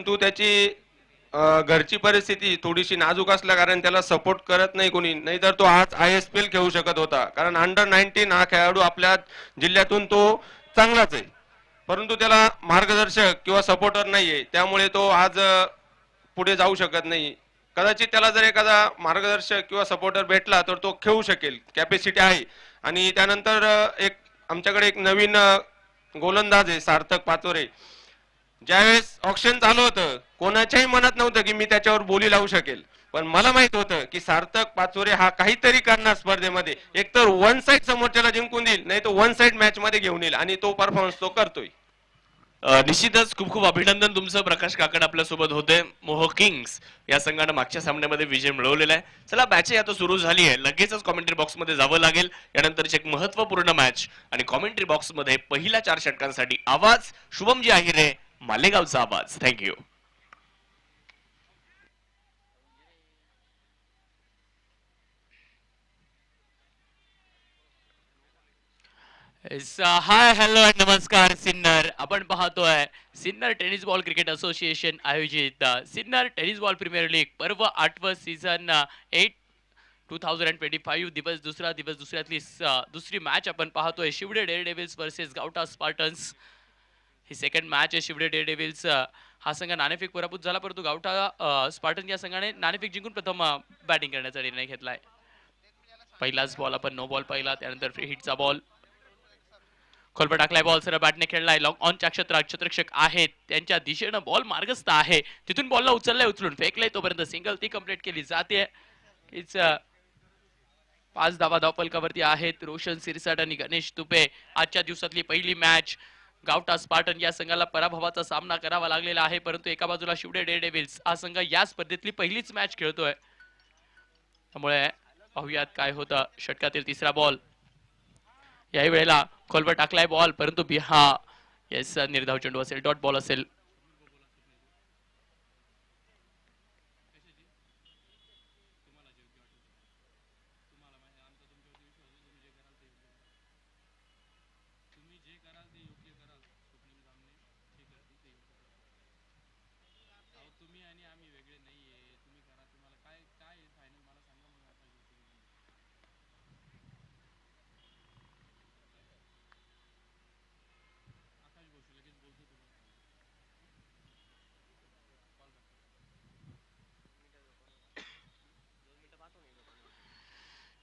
परंतु त्याची घरची परिस्थिती थोडीशी नाजूक असल्या कारण त्याला सपोर्ट करत नाही कोणी, नाहीतर तो आज ISPL खेळू शकत होता. कारण अंडर-19 हा खेळाडू आपल्या जिल्ह्यातून तो चांगलाच आहे, परंतु त्याला मार्गदर्शक किंवा सपोर्टर नाहीये, त्यामुळे तो आज पुढे जाऊ शकत नाही. कदाचित त्याला जर एखादा मार्गदर्शक किंवा सपोर्टर भेटला तर तो खेळू शकेल, कॅपॅसिटी आहे. आणि त्यानंतर एक आमच्याकडे एक नवीन गोलंदाज आहे सार्थक पाचोरे. ज्यावेळेस ऑक्शन चालू होतं कोणाच्याही मनात नव्हतं की मी त्याच्यावर बोली लावू शकेल, पण मला माहित होतं की सार्थक पाचोरे हा काहीतरी करणार स्पर्धेमध्ये, एकतर वन साइड समोरच्याला जिंकून देईल, नाही तो वन साइड मॅच मध्ये घेऊन येईल, आणि तो परफॉर्मन्स तो करतोय. निश्चितच खूप खूप अभिनंदन तुमचं. प्रकाश काकड आपल्या सोबत होते. मोह किंग्स या संघाने मागच्या सामन्यामध्ये विजय मिळवलेला आहे. चला मॅच आता सुरू झाली आहे, लगेचच कॉमेंट्री बॉक्स मध्ये जावं लागेल. यानंतरची एक महत्वपूर्ण मॅच, आणि कॉमेंट्री बॉक्स मध्ये पहिल्या 4 षटकांसाठी आवाज शुभमजी आहिरे, मालेगावचा आवाज. थँक्यू. हाय हॅलो नमस्कार. सिन्नर आपण पाहतोय Sinnar tennis ball cricket association आयोजित Sinnar tennis ball premier league पर्व 8व सीझन 8 2025 दिवस दुसऱ्यातली दुसरी मॅच आपण पाहतोय. Shivade dare devil's versus गावठा Spartans ही सेकंड मॅच आहे. शिवडे डेअर डेव्हिल्स हा संघ नाणेफेक पराभूत झाला, परंतु गावठा स्पार्टन या संघाने नाणेफेक जिंकून प्रथम बॅटिंग करण्याचा निर्णय घेतलाय. पहिलाच बॉल आपण नो बॉल पाहिला, त्यानंतर फ्री हिटचा बॉल खोलवर टाकलाय. बॉल सरळ बॅटने खेळलाय. लॉंग ऑनच्या क्षेत्ररक्षक आहेत त्यांच्या दिशेनं बॉल मार्गस्थ आहे, तिथून बॉलला उचलून फेकलंय, तोपर्यंत सिंगल ती कंप्लीट केली जाते. 5 धावा धावफलकावरती आहेत. रोशन सिरसाट आणि गणेश तुपे. आजच्या दिवसातली पहिली मॅच. गावठा स्पार्टन या संघाला पराभवाचा सामना करावा लागलेला आहे, परंतु एका बाजूला शिवडे डेअर डेव्हिल्स हा संघ या स्पर्धेतली पहिलीच मॅच खेळतोय. त्यामुळे पाहूयात काय होतं. षटकातील तिसरा बॉल याही वेळेला खोलवर टाकलाय बॉल, परंतु येस निर्धाव चेंडू असेल, डॉट बॉल असेल.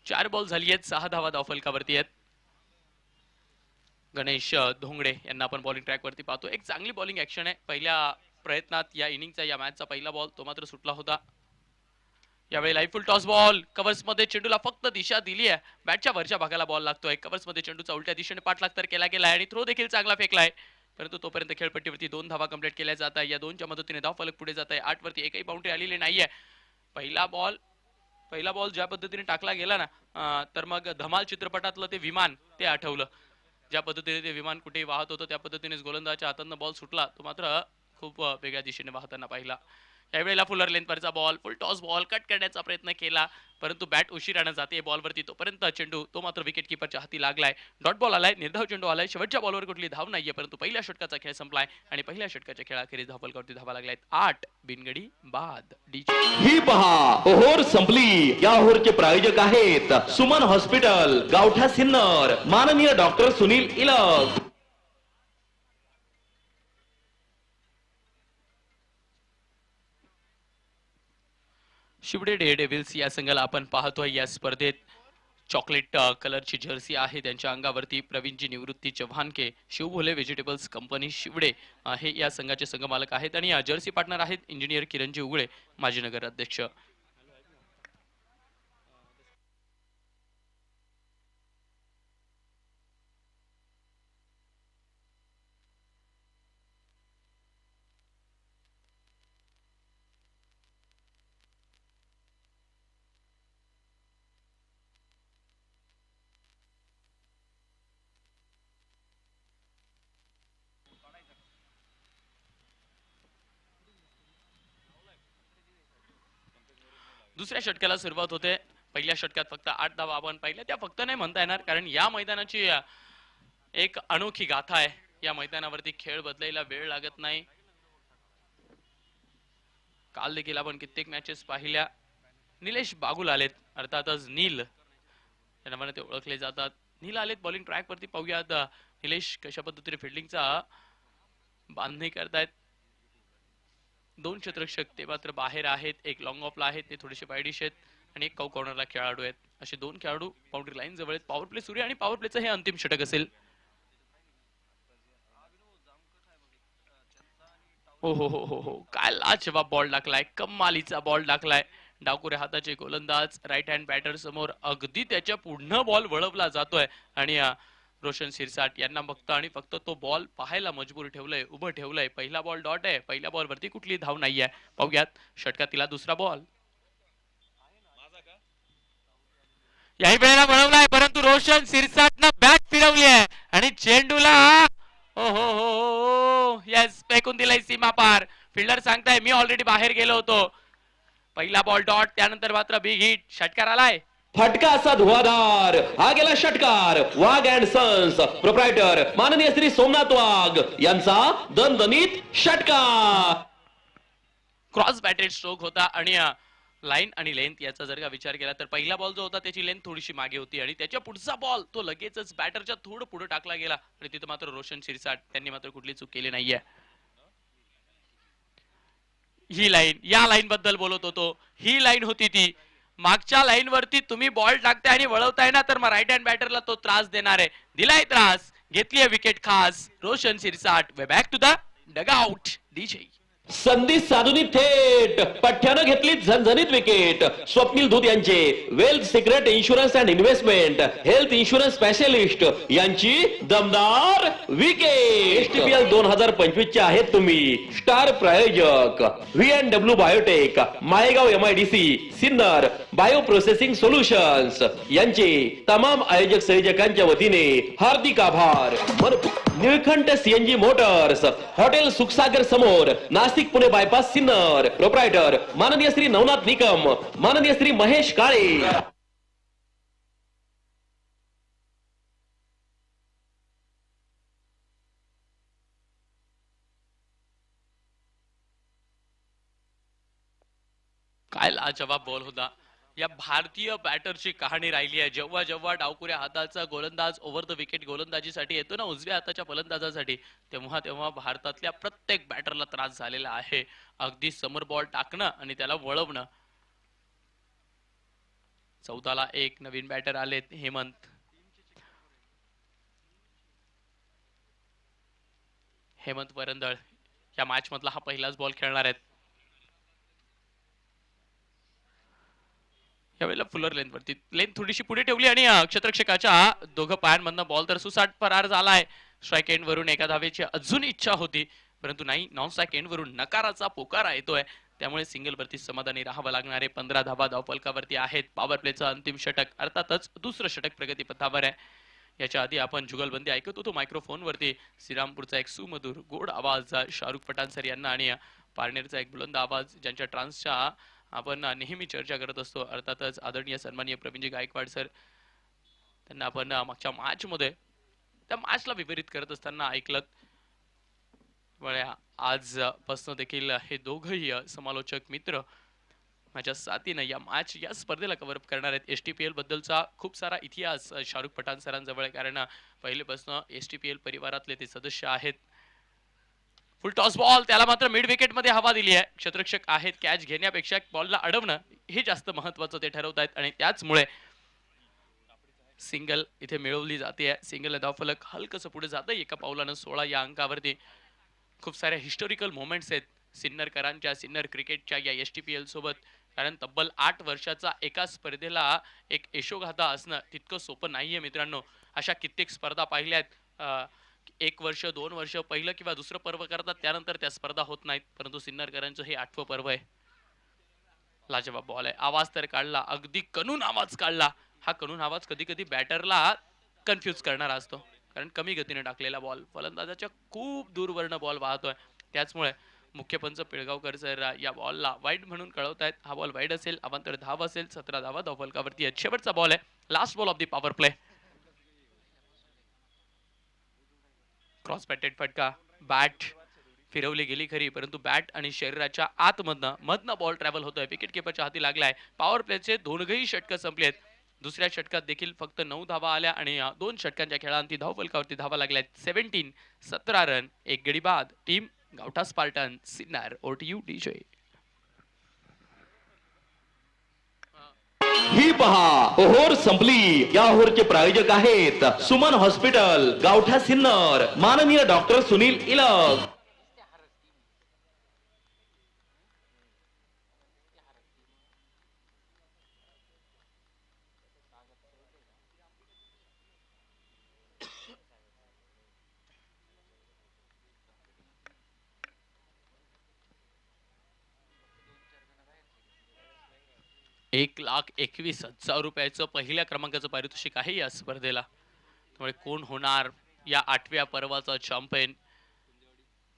चार बॉल झाली आहेत, 6 धावा धावफलकावरती आहेत. गणेश धोंगडे यांना आपण बॉलिंग ट्रॅक वरती पाहतो. एक चांगली बॉलिंग ऍक्शन आहे. पहिल्या प्रयत्नात या इनिंगचा या मॅचचा पहिला बॉल तो मात्र सुटला होता. यावेळी लाईफुल टॉस बॉल कव्हर्स मध्ये चेंडूला फक्त दिशा दिली आहे. बॅटच्या वरच्या भागाला बॉल लागतोय. कव्हर्स मध्ये चेंडूचा उलट्या दिशेने पाठलाग तर केला गेलाय आणि थ्रो देखील चांगला फेकलाय, परंतु तोपर्यंत खेळपट्टीवरती 2 धावा कंप्लीट केल्या जात आहे. या 2च्या मदतीने धावफलक पुढे जात आहे. 8 वरती एकही बाउंड्री आलेली नाहीये. पहिला बॉल ज्या पद्धतीने टाकला गेला ना, तर मग धमाल चित्रपटातलं ते विमान ते आठवलं. ज्या पद्धतीने ते विमान कुठेही वाहत होतं त्या पद्धतीनेच गोलंदाजाच्या हातानं बॉल सुटला, तो मात्र खूप वेगळ्या दिशेने वाहताना पाहिला. यावेळेला फुलर लेंथवरचा ball, full toss ball cut करण्याचा प्रयत्न केला, परंतु बॅट उशिराने जाते बॉलवरती, तोपर्यंत चेंडू तो मात्र विकेट किपरच्या हाती लागलाय. डॉट बॉल आलाय, निर्धाव चेंडू आलाय. शेवटच्या बॉलवर कुठली धाव नाहीये, परंतु पहिल्या षटकाचा खेळ संपलाय आणि पहिल्या षटकाच्या खेळाखेरीज धावफलकावरती धावा लागल्यात 8 बिनगडी बाद. ही पहा ओहोर संपली. या ओहोरचे प्रायोजक आहेत सुमन हॉस्पिटल, गावठा सिन्नर, माननीय doctor Sunil इलक. Shivade dare devil's या संघाला आपण पाहतोय या स्पर्धेत चॉकलेट कलरची जर्सी आहे त्यांच्या अंगावरती. प्रवीणजी निवृत्ती चव्हाणके, शिवभोले व्हेजिटेबल्स कंपनी शिवडे हे या संघाचे संघमालक आहेत आणि जर्सी पार्टनर आहेत इंजिनियर किरणजी उगळे, माजी नगर अध्यक्ष. दुसऱ्या षटकाला सुरुवात होते. पहिल्या षटकात फक्त 8 धावा आपण पाहिल्या, त्या फक्त नाही म्हणता येणार, कारण या मैदानाची एक अनोखी गाथा आहे. या मैदानावरती खेळ बदलायला वेळ लागत नाही. काल देखील आपण कित्येक मॅचेस पाहिल्या. निलेश बागुल आलेत, अर्थातच नील या नावाने ते ओळखले जातात. नील आलेत बॉलिंग ट्रॅक वरती. पाहूयात निलेश कशा पद्धतीने फिल्डिंगचा बांधणी करतायत. 2 क्षेत्ररक्षक ते मात्र बाहेर आहेत, एक लॉंग ऑफला आहेत, ते थोडेसे वाईडिश आहेत आणि एक कौ कॉर्नरला खेळाडू आहेत. असे 2 खेळाडू बाउंड्री लाईन जवळ आहेत. पॉवर प्ले सुरू आहे आणि पॉवर प्लेचं हे अंतिम षटक असेल. हो हो हो हो हो, काय लाजवाब बॉल टाकलाय, कमालीचा बॉल टाकलाय. डावकुऱ्या हाताचे गोलंदाज राईट हँड बॅटर समोर अगदी त्याच्या पुढनं बॉल वळवला जातोय आणि रोशन शिरसाट यांना फक्त आणि फक्त तो बॉल पाहायला मजबूर ठेवलंय, उभं ठेवलंय. पहिला बॉल डॉट आहे, पहिल्या बॉल वरती कुठली धाव नाहीये. पाहूयात षटकातीला दुसरा बॉल. याही वेळेला वळवलाय, परंतु रोशन शिरसाटनं बॅट फिरवली आहे आणि चेंडूला हो हो हो यस फेकून दिलाय सीमा पार. फिल्डर सांगताय मी ऑलरेडी बाहेर गेलो होतो. पहिला बॉल डॉट, त्यानंतर मात्र बिग हिट. षटकार आलाय. फटका असा धुवाधार, हा गेला षटकार. वाघ अँड सन्स प्रोप्रायटर माननीय श्री सोमनाथ वाघ यांचा दणदणीत षटकार. क्रॉस बॅटेड स्ट्रोक होता आणि लाईन आणि लेंथ याचा जर का विचार केला तर पहिला बॉल जो होता त्याची लेंथ थोडीशी मागे होती आणि त्याच्या पुढचा बॉल तो लगेचच बॅटरच्या थोडं पुढे टाकला गेला आणि तिथं मात्र रोशन शिरसाट त्यांनी मात्र कुठली चूक केली नाहीये. ही लाईन, या लाईन बद्दल बोलत होतो, ही लाईन होती ती. मागच्या लाईन वरती तुम्ही बॉल टाकताय आणि वळवताय ना, तर मग राईट हँड बॅटरला तो त्रास देणार आहे. दिलाय त्रास, घेतली आहे विकेट खास Roshan Shirsat. Way back to the dugout. DJ संधी साधून थेट पठ्ठ्यानं घेतली झणझणीत विकेट. स्वप्नील धूत यांचे wealth secret insurance and investment health insurance specialist यांची दमदार विकेट. एसटीपीएल 2025 चे आहेत तुम्ही स्टार प्रायोजक VNW biotech, Malegaon MIDC, Sinnar bio processing solutions यांचे तमाम आयोजक संयोजकांच्या वतीने हार्दिक आभार. Nilkanth CNG motors, hotel Sukhsagar समोर, नाशिक पुणे बायपास, सिन्नर. प्रोप्रायटर माननीय श्री नवनाथ निकम, माननीय श्री महेश काळे. काय लाजवाब बॉल होता. या भारतीय बॅटरची कहाणी राहिली आहे. जेव्हा जेव्हा डावकुऱ्या हाताचा गोलंदाज ओव्हर द विकेट गोलंदाजीसाठी येतो ना, उजव्या हाताच्या फलंदाजासाठी, तेव्हा तेव्हा भारतातल्या प्रत्येक बॅटरला त्रास झालेला आहे. अगदी समोर बॉल टाकणं आणि त्याला वळवणं. 14ला 1 नवीन बॅटर आलेत. हेमंत वरंदळ या मॅच मधला हा पहिलाच बॉल खेळणार आहेत. यावेळेला फुलर लेंथ वरती लेंथ थोडीशी पुढे ठेवली आणि क्षेत्ररक्षकाच्या दोघं पायांमधनं बॉल तर सुसाट फरार झालाय. स्ट्राईक एंड वरून एका धावेची अजून इच्छा होती, परंतु नाही. नॉन स्ट्राईक एंड वरून नकाराचा पोकारा येतोय, त्यामुळे सिंगल वरती समाधानी राहावं लागणारे 15 धावा धावफलकावरती आहेत. पॉवर प्लेचं अंतिम षटक, अर्थातच दुसरं षटक प्रगतीपथावर आहे. याच्या आधी आपण जुगलबंदी ऐकत होतो मायक्रोफोन वरती. श्रीरामपूरचा एक सुमधुर गोड आवाज शाहरुख पठाणसर यांना आणि पारनेरचा एक बुलंद आवाज ज्यांच्या ट्रान्सच्या आपण नेहमी चर्चा करत असतो, अर्थातच आदरणीय सन्माननीय प्रवीणजी गायकवाड सर. त्यांना आपण मागच्या मॅच मध्ये त्या मॅचला विपरीत करत असताना ऐकलं. आज पासून देखील हे दोघही समालोचक मित्र माझ्या साथीनं या स्पर्धेला कव्हर अप करणार आहेत. STPL बद्दलचा खूप सारा इतिहास शाहरुख पठाण सरांजवळ आहे, कारण पहिलेपासून STPL परिवारातले ते सदस्य आहेत. फुल टॉस बॉल, त्याला मात्र मिड विकेट मध्ये हवा दिली आहे. क्षेत्ररक्षक आहेत, कॅच घेण्यापेक्षा बॉलला अडवणं हे जास्त महत्वाचं ते ठरवत आहेत आणि त्याचमुळे सिंगल इथे मिळवली जाते. सिंगल धावफलक हलकसं पुढे जातं एका पावलानं. 16 या अंकावरती. खूप साऱ्या हिस्टॉरिकल मोमेंट्स आहेत सिन्नरकरांच्या, सिन्नर क्रिकेटच्या या STPL सोबत, कारण तब्बल 8 वर्षाचा एका स्पर्धेला एक यशोगाथा असणं तितकं सोपं नाहीये मित्रांनो. अशा कित्येक स्पर्धा पाहिल्यात. 1 वर्ष 2 वर्ष पहिलं किंवा दुसरं पर्व करतात, त्यानंतर त्या स्पर्धा होत नाहीत, परंतु सिन्नरकरांचं हे 8वं पर्व आहे. लाजवाब बॉल आहे. आवाज तर काढला, अगदी कणून आवाज काढला. हा कणून आवाज कधी कधी बॅटरला कन्फ्युज करणारा असतो, कारण कमी गतीने टाकलेला बॉल फलंदाजाच्या खूप दूरवरनं बॉल वाहतोय. त्याचमुळे मुख्य पंच पिळगावकर सर या बॉलला वाईड म्हणून कळवतायत. हा बॉल वाईड असेल, अवांतर धाव असेल. 17 धावा धावफलकावरती. शेवटचा बॉल आहे, last ball of the power play. Cross batted फटका, बॅट फिरवली गेली खरी, परंतु बॅट आणि शरीराच्या मधनं बॉल ट्रॅव्हल होतोय. विकेट किपरच्या हाती लागलाय. पॉवर प्लेचे दोनही षटकं संपलेत. दुसऱ्या षटकात देखील फक्त 9 धावा आल्या आणि 2 षटकांच्या खेळांती धावफलकावरती धावा लागल्यात. 17 रन, 1 गडी बाद. Team Gavtha Spartan Sinnar. OTU DJ. ही पहा ओव्हर संपली. या ओव्हरचे प्रायोजक आहेत सुमन हॉस्पिटल, गावठा सिन्नर, माननीय डॉक्टर सुनील इलग. ₹1,21,000 रुपयाचं पहिल्या क्रमांकाचं पारितोषिक आहे या स्पर्धेला. त्यामुळे कोण होणार या 8व्या पर्वाचा चॅम्पियन,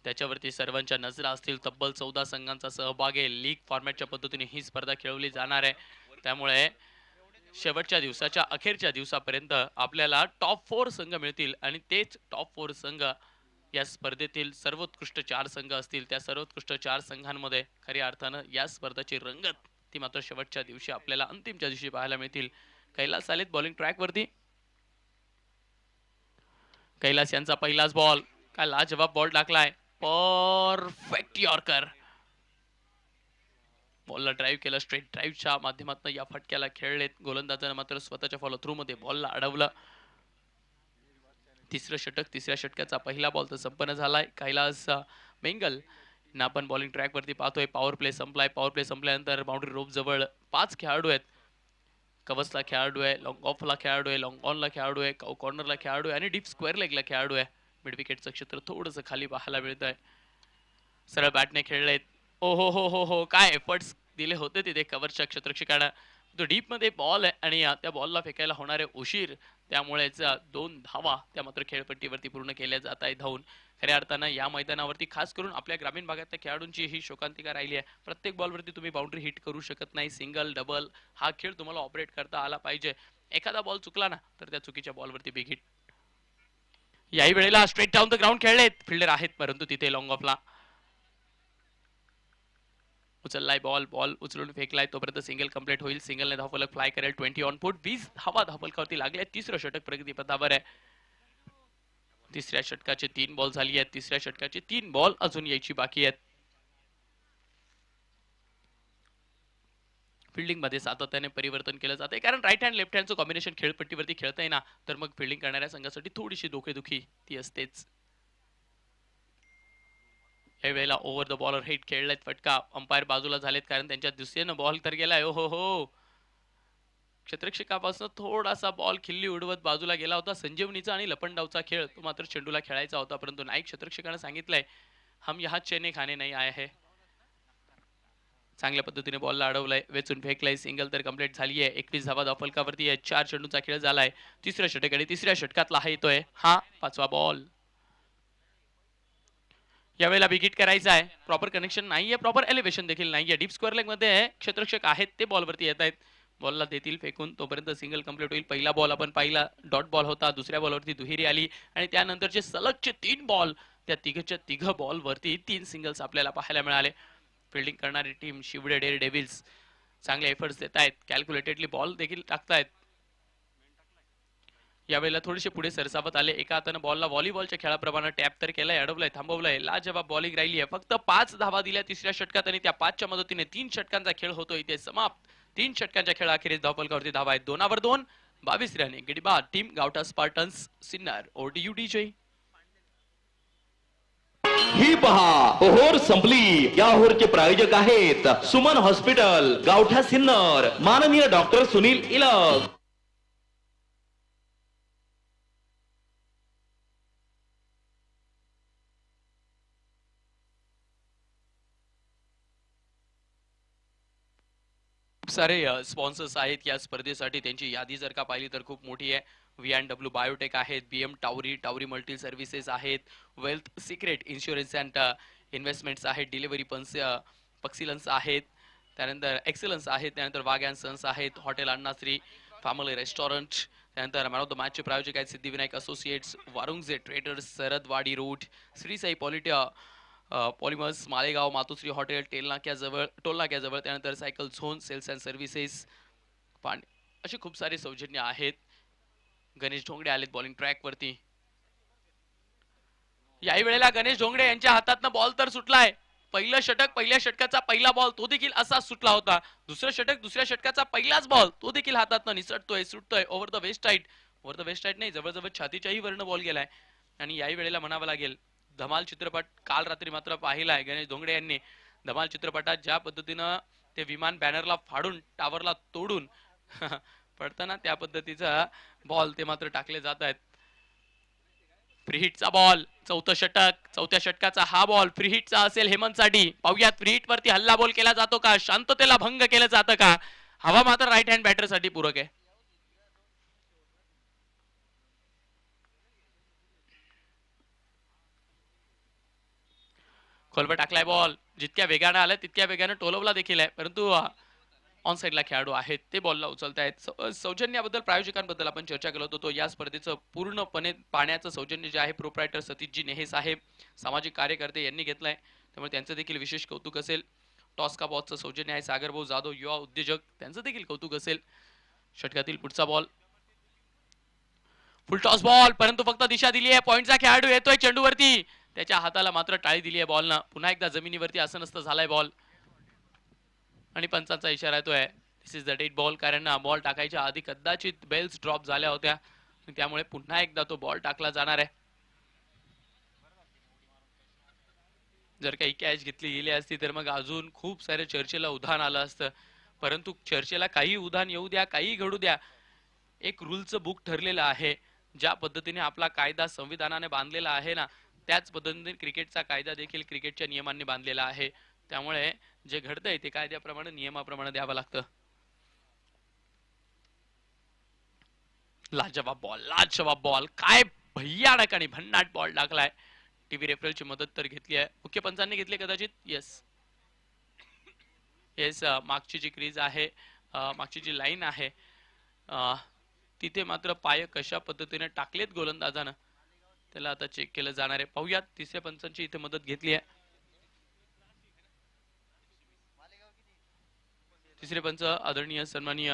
त्याच्यावरती सर्वांच्या नजरा असतील. तब्बल 14 संघांचा सहभाग आहे. लीग फॉर्मॅटच्या पद्धतीने ही स्पर्धा खेळवली जाणार आहे. त्यामुळे शेवटच्या दिवसाच्या अखेरच्या दिवसापर्यंत आपल्याला टॉप 4 संघ मिळतील आणि तेच टॉप 4 संघ या स्पर्धेतील सर्वोत्कृष्ट 4 संघ असतील. त्या सर्वोत्कृष्ट 4 संघांमध्ये खऱ्या अर्थानं या स्पर्धेची रंगत ती मात्र शेवटच्या दिवशी आपल्याला अंतिमच्या दिवशी पाहायला मिळतील. कैलास आलेत बॉलिंग ट्रॅक वरती. कैलास यांचा पहिलाच बॉल, काय लाजवाब बॉल टाकलाय. Perfect yorker. बॉलला ड्राईव्ह केलं. स्ट्रेट ड्राईव्हच्या माध्यमातून या फटक्याला खेळलेत. गोलंदाजानं मात्र स्वतःच्या फॉलो थ्रू मध्ये बॉलला अडवलं. तिसरं षटक, तिसऱ्या षटकाचा पहिला बॉल तर संपन्न झालाय. कैलास बेंगल ना आपण बॉलिंग ट्रॅक वरती पाहतोय. पॉवर प्ले संपलाय. पॉवर प्ले संपल्यानंतर बाउंड्री रोप जवळ 5 खेळाडू आहेत. कव्हर्सला खेळाडू आहे, लॉंग ऑफला खेळाडू आहे, लॉंग ऑनला खेळाडू आहे, कॉर्नरला खेळाडू आहे आणि डीप स्क्वेअर लेगला खेळाडू आहे. मिड विकेटचं क्षेत्र थोडंसं खाली पाहायला मिळत आहे. सरळ बॅटने खेळलेत. ओ हो हो हो हो, काय एफर्ट्स दिले होते तिथे कव्हरच्या क्षेत्ररक्षकानं. तो डीप मध्ये बॉल आहे आणि त्या बॉलला फेकायला होणारे उशीर, त्यामुळेच 2 धावा त्या मात्र खेळपट्टीवरती पूर्ण केल्या जात आहेत धावून. खऱ्या अर्थानं या मैदानावरती खास करून आपल्या ग्रामीण भागातल्या खेळाडूंची ही शोकांतिका राहिली आहे. प्रत्येक बॉलवरती तुम्ही बाउंड्री हिट करू शकत नाही. सिंगल, डबल हा खेळ तुम्हाला ऑपरेट करता आला पाहिजे. एखादा बॉल चुकला ना तर त्या चुकीच्या बॉलवरती बिग हिट. याही वेळेला स्ट्रेट डाऊन द ग्राउंड खेळलेत. फिल्डर आहेत परंतु तिथे लॉंग ऑफला उचललाय बॉल. बॉल उचलून फेकलाय तोपर्यंत सिंगल कंप्लीट होईल. सिंगलने धावफलक फ्लाय करेल. 20 ऑन फूट. 20 धावा धावफलकावरती लागल्या. तिसरं षटक प्रगतीपथावर आहे. तिसऱ्या षटकाचे 3 बॉल झाली आहेत. तिसऱ्या षटकाचे 3 बॉल अजून यायची बाकी आहेत. फिल्डिंग मध्ये सातत्याने परिवर्तन केलं जाते कारण राईट हँड लेफ्ट हँडचं कॉम्बिनेशन खेळपट्टीवरती खेळता येईना तर मग फिल्डिंग करणाऱ्या संघासाठी थोडीशी डोकेदुखी ती असतेच. या वेळेला ओव्हर द बॉलर हिट खेळलाय. फटका. अंपायर बाजूला झालेत कारण त्यांच्या दुसऱ्यानं बॉल तर गेलाय. हो हो, क्षेत्ररक्षकापासून थोडासा बॉल खिल्ली उडवत बाजूला गेला होता. संजीवनीचा आणि लपंडावचा खेळ तो मात्र चेंडूला खेळायचा होता परंतु नाईक क्षेत्ररक्षकानं सांगितलंय हम यहाँ चेने खाने नाही आए है. चांगल्या पद्धतीने बॉलला अडवलंय. वेचून फेकलाय. सिंगल तर कंप्लीट झाली आहे. 21 धावा धावफलकावरती आहे. 4 चेंडूचा खेळ झालाय. तिसऱ्या षटक आणि तिसऱ्या षटकातला हा येतोय हा 5वा बॉल. यावेळेला विकेट करायचा आहे. प्रॉपर कनेक्शन नाहीये, प्रॉपर एलिव्हेशन देखील नाहीये. डीप स्क्वेअर लेग मध्ये क्षेत्ररक्षक आहेत ते बॉलवरती येत आहेत. बॉलला देतील फेकून तोपर्यंत सिंगल कंप्लीट होईल. पहिला बॉल आपण पाहिला डॉट बॉल होता. दुसऱ्या बॉलवरती दुहेरी आली आणि त्यानंतरचे सलगचे 3 बॉल त्या तिघ बॉलवरती 3 सिंगल्स आपल्याला पाहायला मिळाले. फिल्डिंग करणारी टीम शिवडे डेअर डेव्हिल्स चांगले एफर्ट्स देत आहेत. कॅल्क्युलेटेडली बॉल देखील टाकतायत. यावेळेला थोडेसे पुढे सरसावत आले. एका हातानं बॉलला व्हॉलीबॉलच्या खेळाप्रमाणे टॅप तर केलाय, अडवलंय, थांबवलंय. लाजवाब बॉलिंग राहिली आहे. फक्त 5 धावा दिल्या तिसऱ्या षटकात आणि त्या 5च्या मदतीने 3 षटकांचा खेळ होतो इथे समाप्त. 3 षटकांच्या खेळाखेरीज धावफलकावरती धावा आहेत 2 2. 22 रन, 1 गडी बाद. Team Gavtha Spartans Sinnar. OTU DJ. ही पहा ओव्हर संपली. या ओव्हरचे प्रायोजक आहेत सुमन हॉस्पिटल, गावठा सिन्नर, माननीय डॉक्टर सुनील इलग. खूप सारे स्पॉन्सर्स आहेत या स्पर्धेसाठी. त्यांची यादी जर का पाहिली तर खूप मोठी आहे. V&W बायोटेक आहेत, BM टावरी मल्टी सर्व्हिसेस आहेत, wealth secret insurance and investments आहेत, डिलिव्हरी पक्सिलन्स आहेत, त्यानंतर एक्सलन्स आहेत, त्यानंतर वाघ अँड सन्स आहेत, हॉटेल अण्णाश्री, फॅमिली रेस्टॉरंट, त्यानंतर मॅन ऑफ द मॅचचे प्रायोजक आहेत Siddhivinayak associates, Warungje traders, Sardwadi route, Shri Sai polymers Malegaon Matoshree hotel टोलनाक्याजवळ त्यानंतर cycle zone sales and services पाणी असे खूप सारे सौजन्य आहेत. गणेश ढोंगडे आलेत बॉलिंग ट्रॅक वरती. याही वेळेला गणेश ढोंगडे यांच्या हातातनं बॉल तर सुटलाय. पहिलं षटक पहिल्या षटकाचा पहिला बॉल तो देखील असाच सुटला होता. दुसरं षटक दुसऱ्या षटकाचा पहिलाच बॉल तो देखील हातातनं निसटतोय सुटतोय ओव्हर द वेस्ट साईड नाही जवळजवळ छातीच्याही वरनं बॉल गेलाय. आणि याही वेळेला म्हणावं लागेल धमाल चित्रपट काल रात्री मात्र पाहिलाय गणेश ढोंगडे यांनी. धमाल चित्रपटात ज्या पद्धतीनं ते विमान बॅनरला फाडून टावरला तोडून पडताना त्या पद्धतीचा बॉल ते मात्र टाकले जात आहेत. फ्री हिटचा बॉल चौथ्या षटकाचा हा बॉल फ्री हिटचा असेल हेमंतसाठी. पाहुयात फ्री हिट वरती हल्ला बॉल केला जातो का, शांततेला भंग केलं जातं का. हवा मात्र राईट हँड बॅटर साठी पूरक आहे. खोलवर टाकलाय बॉल. जितक्या वेगाने आलाय तितक्या वेगाने टोलवला देखील आहे परंतु ऑन साइडला खेळाडू आहेत ते बॉलला उचलतायत. सौजन्याबद्दल प्रायोजकांबद्दल आपण चर्चा केलं होतो. या स्पर्धेचं पूर्णपणे पाण्याचं सौजन्य जे आहे प्रोप्रायटर सतीशजी नेहे साहेब सामाजिक कार्यकर्ते यांनी घेतलंय त्यामुळे त्यांचं देखील विशेष कौतुक असेल. टॉस का बॉलचं सौजन्य आहे सागर भाऊ जाधव युवा उद्योजक त्यांचं देखील कौतुक असेल. षटकातील पुढचा बॉल फुल टॉस बॉल परंतु फक्त दिशा दिली आहे. पॉइंटचा खेळाडू येतोय चेंडूवरती त्याच्या हाताला मात्र टाळी दिली आहे बॉलनं. पुन्हा एकदा जमिनीवरती असं नसतं झालाय बॉल आणि पंचांचा इशारा येतोय दिस इज द डेड बॉल. कारण बॉल टाकायच्या आधी कदाचित बेल्स ड्रॉप झाल्या होत्या त्यामुळे पुन्हा एकदा तो बॉल टाकला जाणार आहे. जर काही कॅच घेतली गेली असती तर मग अजून खूप सारे चर्चेला उधाण आलं असतं परंतु चर्चेला काही उधाण येऊ द्या काही घडू द्या एक रूलचं बुक ठरलेलं आहे. ज्या पद्धतीने आपला कायदा संविधानाने बांधलेला आहे ना त्याच पद्धतीने क्रिकेटचा कायदा देखील क्रिकेटच्या नियमांनी बांधलेला आहे. त्यामुळे जे घडतंय ते कायद्याप्रमाणे नियमाप्रमाणे द्यावं लागतं. लाजवाब बॉल काय भयानक आणि भन्नाट बॉल टाकलाय. टीव्ही रेफरलची मदत तर घेतली आहे मुख्य पंचांनी घेतली कदाचित. येस मागची जी क्रीज आहे मागची जी लाईन आहे तिथे मात्र पाय कशा पद्धतीने टाकलेत गोलंदाजानं त्याला आता चेक केलं जाणार आहे. पाहूयात तिसऱ्या पंचांची इथे मदत घेतली आहे. तिसरे पंच आदरणीय सन्माननीय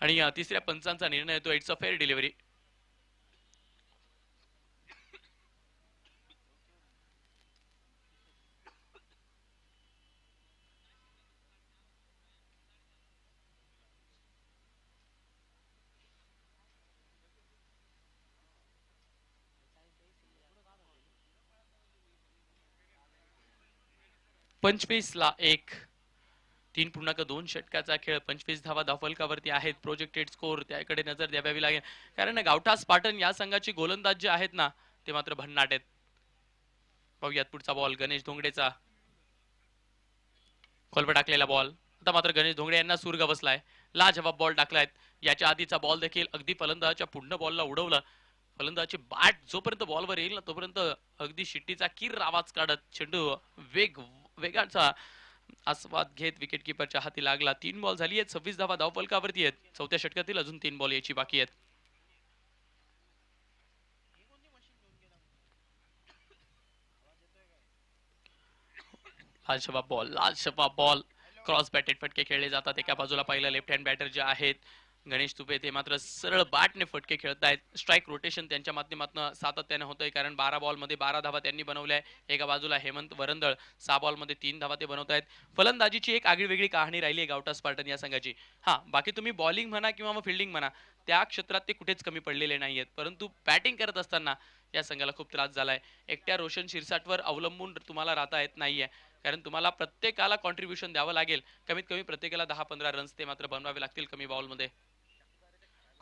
आणि तिसऱ्या पंचांचा निर्णय येतो इट्स अ फेअर डिलिव्हरी. ला 1 3.2 षटकाचा खेळ 25 धावा धावफलकावरती आहेत. प्रोजेक्टेड स्कोर त्याकडे नजर द्यावी लागेल कारण गावठा स्पार्टन या संघाची गोलंदाज जे आहेत ना ते मात्र भन्नाट आहेत. पाहूयात पुढचा बॉल गणेश धोंगडेचा. खोलवर टाकलेला बॉल आता मात्र गणेश धोंगडे यांना सूर्ग बसलाय. लाजवाब बॉल टाकलायत. याच्या आधीचा बॉल देखील अगदी फलंदाजाच्या पुढनं बॉलला उडवलं. फलंदाजाची बॅट जोपर्यंत बॉलवर येईल ना तोपर्यंत अगदी शिट्टीचा किर आवाज काढत चेंडू वेगाचा आस्वाद घेत विकेट किपरच्या हाती लागला. 3 बॉल झाली आहेत 26 धावा धावफलकावरती आहेत. चौथ्या षटकातील अजून 3 बॉल यायची बाकी आहेत. लाजवाब बॉल क्रॉस बॅटेड फटके खेळले जातात. एका बाजूला पहिला लेफ्ट हँड बॅटर जे आहेत गणेश तुपे ते मात्र सरळ बॅटने फटके खेळत आहेत. स्ट्राईक रोटेशन त्यांच्या माध्यमातून सातत्याने होतंय कारण 12 बॉलमध्ये 12 धावा त्यांनी बनवल्या. एका बाजूला हेमंत वरंदळ 6 बॉलमध्ये 3 धावा ते बनवत आहेत. फलंदाजीची एक आगळीवेगळी कहाणी राहिली आहे गावठा स्पार्टन या संघाची. बाकी तुम्ही बॉलिंग म्हणा किंवा मग फिल्डिंग म्हणा त्या क्षेत्रात ते कुठेच कमी पडलेले नाहीयेत परंतु बॅटिंग करत असताना या संघाला खूप त्रास झालाय. एकट्या रोशन शिरसाटवर अवलंबून तुम्हाला राहता येत नाहीये कारण तुम्हाला प्रत्येकाला कॉन्ट्रीब्युशन द्यावं लागेल. कमीत कमी प्रत्येकाला 10-15 रन्स ते मात्र बनवावे लागतील कमी बॉलमध्ये.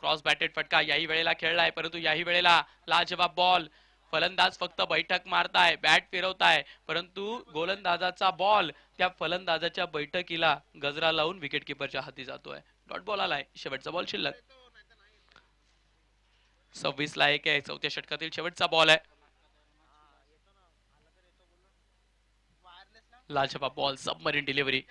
क्रॉस बॅटेड फटका याही वेळेला खेळलाय परंतु याही वेळेला लाजवाब बॉल. फलंदाज फक्त बैठक मारताय बॅट फिरवताय परंतु गोलंदाजाचा बॉल त्या फलंदाजाच्या बैठकीला गजरा लावून विकेट किपरच्या हाती जातोय. डॉट बॉल आलाय. शेवटचा बॉल शिल्लक. 26 ला 1 आहे. चौथ्या षटकातील शेवटचा बॉल आहे. लाजवाब बॉल सबमरीन डिलिव्हरी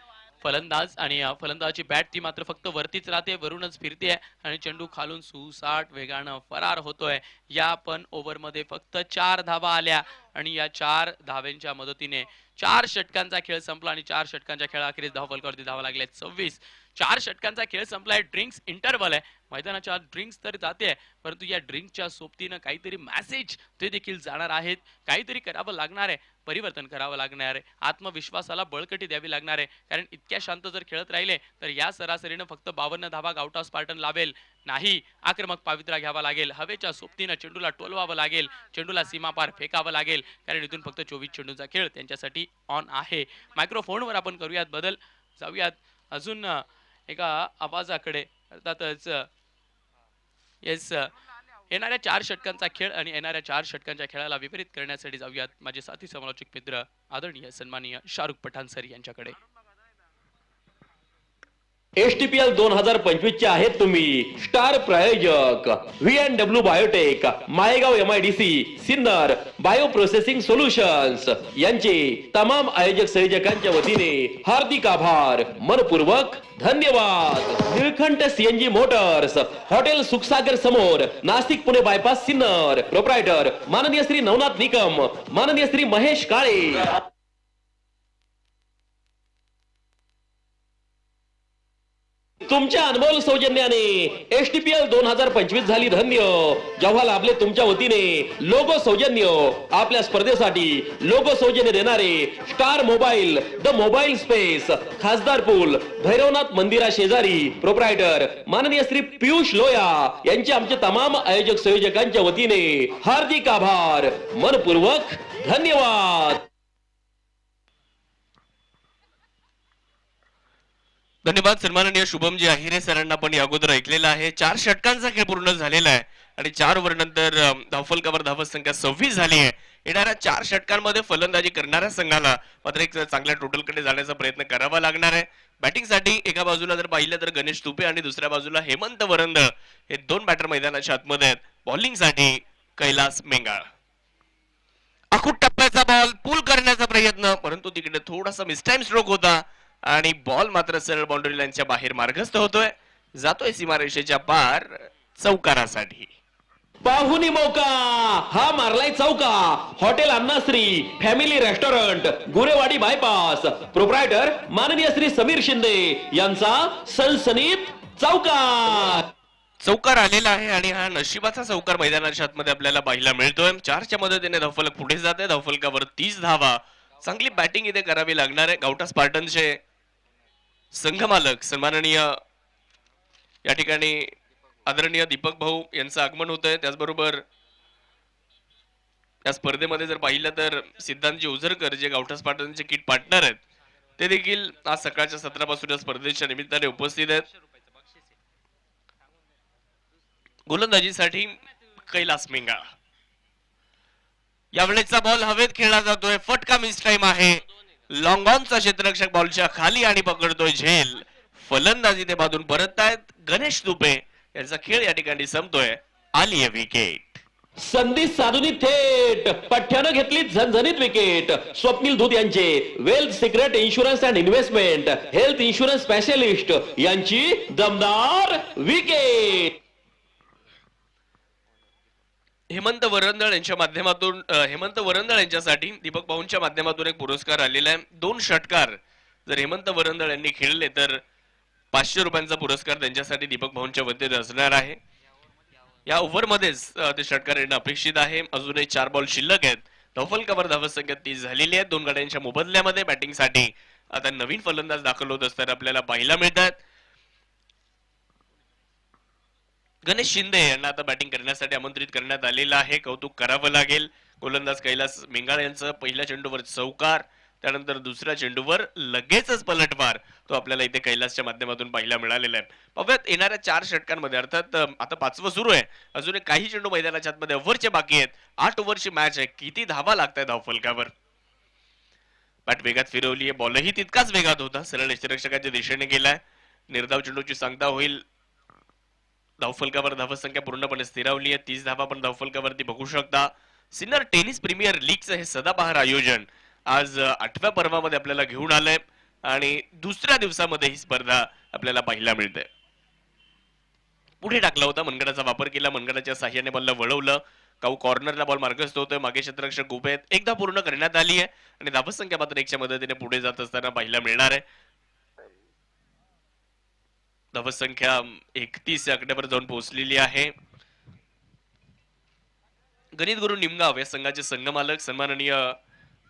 फलंदाज आणि फलंदाजाची बॅट ती मात्र फक्त वरतीच राहते, वरूनच फिरते आणि चेंडू खालून सुसाट वेगानं फरार होतोय. या पण ओव्हरमध्ये फक्त 4 धावा आल्या आणि या 4 धाव्यांच्या मदतीने 4 षटकांचा खेळ संपला आणि 4 षटकांच्या खेळाखेरीज धावफलकावरती धावा लागल्या 26. 4 षटकांचा खेळ संपलाय. ड्रिंक्स इंटरव्हल आहे, मैदानाच्या ड्रिंक्स तर जाते, परंतु या ड्रिंक्सच्या सोबतीनं काहीतरी मेसेज ते देखील जाणार आहेत. काहीतरी करावं लागणार आहे, परिवर्तन करावं लागणार आहे, आत्मविश्वासाला बळकटी द्यावी लागणार आहे. कारण इतक्या शांत जर खेळत राहिले तर या सरासरीनं फक्त 52 धावा गावठा स्पार्टन लावेल नाही. आक्रमक पावित्र्य घ्यावा लागेल, हवेच्या सोबतीनं चेंडूला टोलवावं लागेल, चेंडूला सीमापार फेकावं लागेल, कारण इथून फक्त 24 चेंडूचा खेळ त्यांच्यासाठी ऑन आहे. मायक्रोफोनवर आपण करूयात बदल, जाऊयात अजून एका आवाजाकडे. अर्थातच येस, येणाऱ्या 4 षटकांचा खेळ आणि येणाऱ्या 4 षटकांच्या खेळाला विपरीत करण्यासाठी जाऊयात माझे साथी समालोचक मित्र आदरणीय सन्माननीय शाहरुख पठाण सर यांच्याकडे. STPL 2025 चे आहेत तुम्ही स्टार प्रायोजक VNW biotech, Maygaon MIDC, Sinnar bio processing solutions यांचे तमाम आयोजक संयोजकांच्या वतीने हार्दिक आभार, मनपूर्वक धन्यवाद. Nilkanth CNG motors, hotel Sukhsagar समोर, नाशिक पुणे बायपास सिन्नर. प्रोप्रायटर माननीय श्री नवनाथ निकम, माननीय श्री महेश काळे. तुमच्या अनमोल सौजन्याने STPL 2025 झाली धन्य. जेव्हा लाभले तुमच्या वतीने लोगो सौजन्य. आपल्या स्पर्धेसाठी लोगो सौजन्य देणारे star mobile, the mobile space, खासदार पूल, भैरवनाथ मंदिरा शेजारी. प्रोप्रायटर माननीय श्री पियुष लोया यांचे आमचे तमाम आयोजक संयोजकांच्या वतीने हार्दिक आभार, मनपूर्वक धन्यवाद. धन्यवाद सन्माननीय शुभमजी आहिरे सरांना पण या अगोदर ऐकलेलं आहे. 4 षटकांचा खेळ पूर्ण झालेला आहे आणि 4 ओव्हर नंतर धावफलकावर धावत संख्या 26 झाली आहे. येणाऱ्या 4 षटकांमध्ये फलंदाजी करणाऱ्या संघाला मात्र एक चांगल्या टोटलकडे जाण्याचा प्रयत्न करावा लागणार आहे. बॅटिंगसाठी एका बाजूला जर पाहिलं तर गणेश तुपे आणि दुसऱ्या बाजूला हेमंत वरंदळ हे 2 बॅटर मैदानाच्या आतमध्ये आहेत. बॉलिंगसाठी कैलास मेंगाळ. अखूट टप्प्याचा बॉल पूल करण्याचा प्रयत्न, परंतु तिकडे थोडासा मिसटाइम स्ट्रोक होता आणि बॉल मात्र सरळ बाउंड्री लाईनच्या बाहेर मार्गस्थ होतोय, जातोय सीमारेषेच्या पार चौकारासाठी. पाहुणी मौका हा मारलाय चौका. Hotel Annashri family restaurant, Gurewadi bypass. Proprietor माननीय श्री समीर शिंदे यांचा सनसनीत चौकार. चौकार आलेला आहे आणि हा नशिबाचा चौकार मैदानाच्या आतमध्ये आपल्याला पाहायला मिळतोय. 4च्या मदतीने धावफलक पुढे जाते. धावफलकावर 30 धावा. चांगली बॅटिंग इथे करावी लागणार आहे. गावठा स्पार्टनचे संघमालक सन्माननीय या ठिकाणी आदरणीय दीपक भाऊ यांचं आगमन होत आहे. त्याचबरोबर या स्पर्धेमध्ये जर पाहिलं तर सिद्धांतजी ओझरकर जे गावठा स्पार्टनचे किट पार्टनर आहेत ते देखील आज सकाळच्या सत्रापासून या स्पर्धेच्या निमित्ताने उपस्थित आहेत. गोलंदाजीसाठी कैलास मेंगाळ. यावेळेचा बॉल हवेत खेळला जातोय. फटका मिस टाइम आहे. लॉंग ऑनचा क्षेत्ररक्षक बॉलच्या खाली आणि पकडतोय झेल. फलंदाजी ते बाजून परततायत गणेश तुपे यांचा खेळ या ठिकाणी संपतोय. आली विकेट. संधी साधूनी थेट पठ्ठ्यानं घेतली झणझणीत विकेट. स्वप्नील धूत यांचे wealth secret insurance and investment, health insurance specialist यांची दमदार विकेट. हेमंत वरंदळ यांच्या माध्यमातून हेमंत वरंदळ यांच्यासाठी दीपक भाऊंच्या माध्यमातून एक पुरस्कार आलेला आहे. 2 षटकार जर हेमंत वरंदळ यांनी खेळले तर 500 रुपयांचा पुरस्कार त्यांच्यासाठी दीपक भाऊंच्या वतीने असणार आहे. या ओव्हरमध्येच ते षटकार येणं अपेक्षित आहे. अजूनही 4 बॉल शिल्लक आहेत. धावफलकावर धावसंख्या 30 झालेली आहे. 2 गाड्यांच्या मोबदल्यामध्ये बॅटिंगसाठी आता नवीन फलंदाज दाखल होत असताना आपल्याला पाहायला मिळतात. गणेश शिंदे यांना आता बॅटिंग करण्यासाठी आमंत्रित करण्यात आलेलं आहे. कौतुक करावं लागेल. गोलंदाज कैलास मेंगाळ यांचं पहिल्या चेंडूवर चौकार, त्यानंतर दुसऱ्या चेंडूवर लगेचच पलटवार तो आपल्याला इथे कैलासच्या माध्यमातून पाहायला मिळालेला आहे. पाहूयात येणाऱ्या 4 षटकांमध्ये, अर्थात आता 5वं सुरू आहे, अजून काही चेंडू मैदानाच्या आतमध्ये ओव्हरचे बाकी आहेत. 8 ओव्हरची मॅच आहे. किती धावा लागत आहेत धावफलकावर. बॅट वेगात फिरवली आहे. बॉलही तितकाच वेगात होता. सरळ यष्टिरक्षकाच्या दिशेने गेलाय. निर्धाव चेंडूची सांगता होईल. धावफलकावर धावसंख्या पूर्णपणे स्थिरावली आहे. 30 धावा पण धावफलकावरती बघू शकता. सिन्नर टेनिस प्रीमियर लीगचं हे सदाबहार आयोजन आज 8व्या पर्वामध्ये आपल्याला घेऊन आलंय आणि दुसऱ्या दिवसामध्ये ही स्पर्धा आपल्याला पाहायला मिळते. पुढे टाकला होता, मनगडाचा वापर केला, मनगडाच्या साह्याने बॉलला वळवलं, काऊ कॉर्नरला बॉल मार्गस्थ होतोय, मागे क्षेत्ररक्षक उभे आहेत, एकदा पूर्ण करण्यात आली आहे आणि धावसंख्या मात्र 1च्या मदतीने पुढे जात असताना पाहायला मिळणार आहे. धावसंख्या 31 या आकड्यावर जाऊन पोहोचलेली आहे. गणित गुरु निमगाव या संघाचे संघमालक सन्माननीय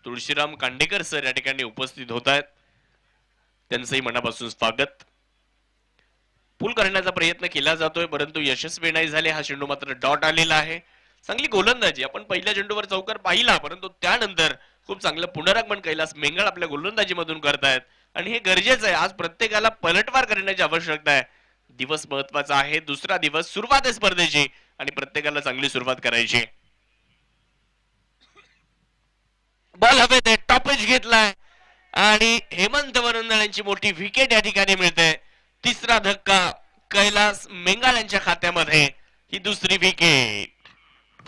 तुळशीराम कांडेकर सर या ठिकाणी उपस्थित होत आहेत. त्यांचंही मनापासून स्वागत. पूल करण्याचा प्रयत्न केला जातोय परंतु यशस्वी नाही झाले. हा चेंडू मात्र डॉट आलेला आहे. चांगली गोलंदाजी आपण पहिल्या चेंडूवर चौकार पाहिला परंतु त्यानंतर खूप चांगलं पुनरागमन कैलास मेंगळ आपल्या गोलंदाजीमधून करतायत आणि हे गरजेचं आहे. आज प्रत्येकाला पलटवार करण्याची आवश्यकता आहे. दिवस महत्वाचा आहे, दुसरा दिवस, सुरुवात आहे स्पर्धेची आणि प्रत्येकाला चांगली सुरुवात करायची. बॉल हवेत, टॉपेज घेतलाय आणि हेमंत वरंदळ्यांची मोठी विकेट या ठिकाणी मिळते. तिसरा धक्का कैलास मेंगाळ यांच्या खात्यामध्ये, ही दुसरी विकेट.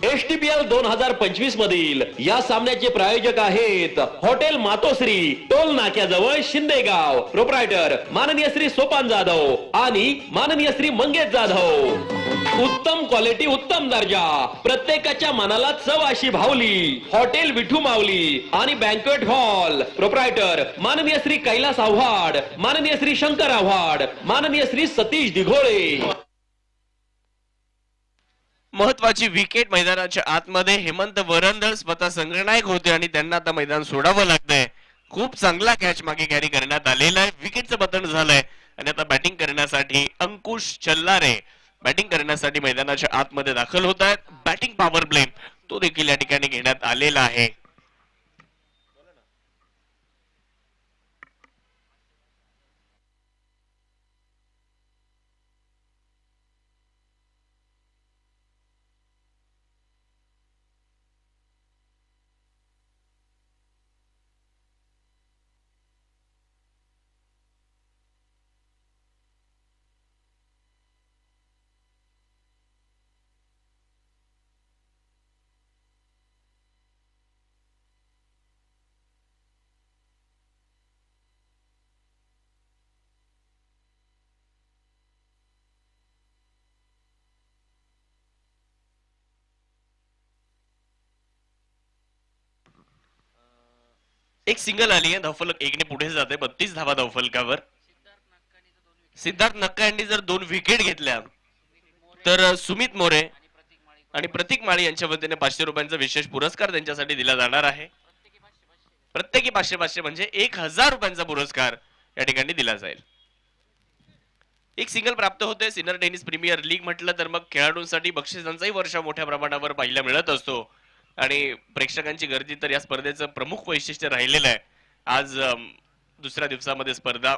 एसटीपीएल 2025 मधील या सामन्याचे प्रायोजक आहेत हॉटेल मातोश्री, टोल नाक्याजवळ शिंदेगाव. प्रोप्रायटर माननीय श्री सोपान जाधव आणि माननीय श्री मंगेश जाधव. उत्तम क्वालिटी, उत्तम दर्जा, प्रत्येकाच्या मनाला चव अशी भावली. हॉटेल विठू माऊली आणि बँक्वेट हॉल. प्रोप्रायटर माननीय श्री कैलास आव्हाड, माननीय श्री शंकर आव्हाड, माननीय श्री सतीश दिघोळे. महत्वाची विकेट मैदानाच्या आतमध्ये. हेमंत वरंदळ स्वतः संघनायक होते आणि त्यांना आता मैदान सोडावं लागतंय. खूप चांगला कॅच मागे कॅरी करण्यात आलेला आहे. विकेटचं पतन झालंय आणि आता बॅटिंग करण्यासाठी अंकुश चल्लारे बॅटिंग करण्यासाठी मैदानाच्या आतमध्ये दाखल होत आहेत. बॅटिंग पॉवर प्ले तो देखील या ठिकाणी घेण्यात आलेला आहे. एक सिंगल आली आहे. धावफलक एकने पुढे जाते. 32 धावा धावफलकावर. सिद्धार्थ नक्का यांनी जर 2 विकेट घेतल्या तर सुमित मोरे आणि प्रतीक माळी यांच्या वतीने 500 रुपयांचा विशेष पुरस्कार त्यांच्यासाठी दिला जाणार आहे. प्रत्येकी 500 म्हणजे 1000 रुपयांचा पुरस्कार या ठिकाणी दिला जाईल. एक सिंगल प्राप्त होते. सिनियर टेनिस प्रीमियर लीग म्हटलं तर मग खेळाडूंसाठी बक्षिसांचाही वर्षा मोठ्या प्रमाणावर पाहायला मिळत असतो आणि प्रेक्षकांची गर्दी तर या स्पर्धेचं प्रमुख वैशिष्ट्य राहिलेलं आहे. आज दुसऱ्या दिवसामध्ये स्पर्धा.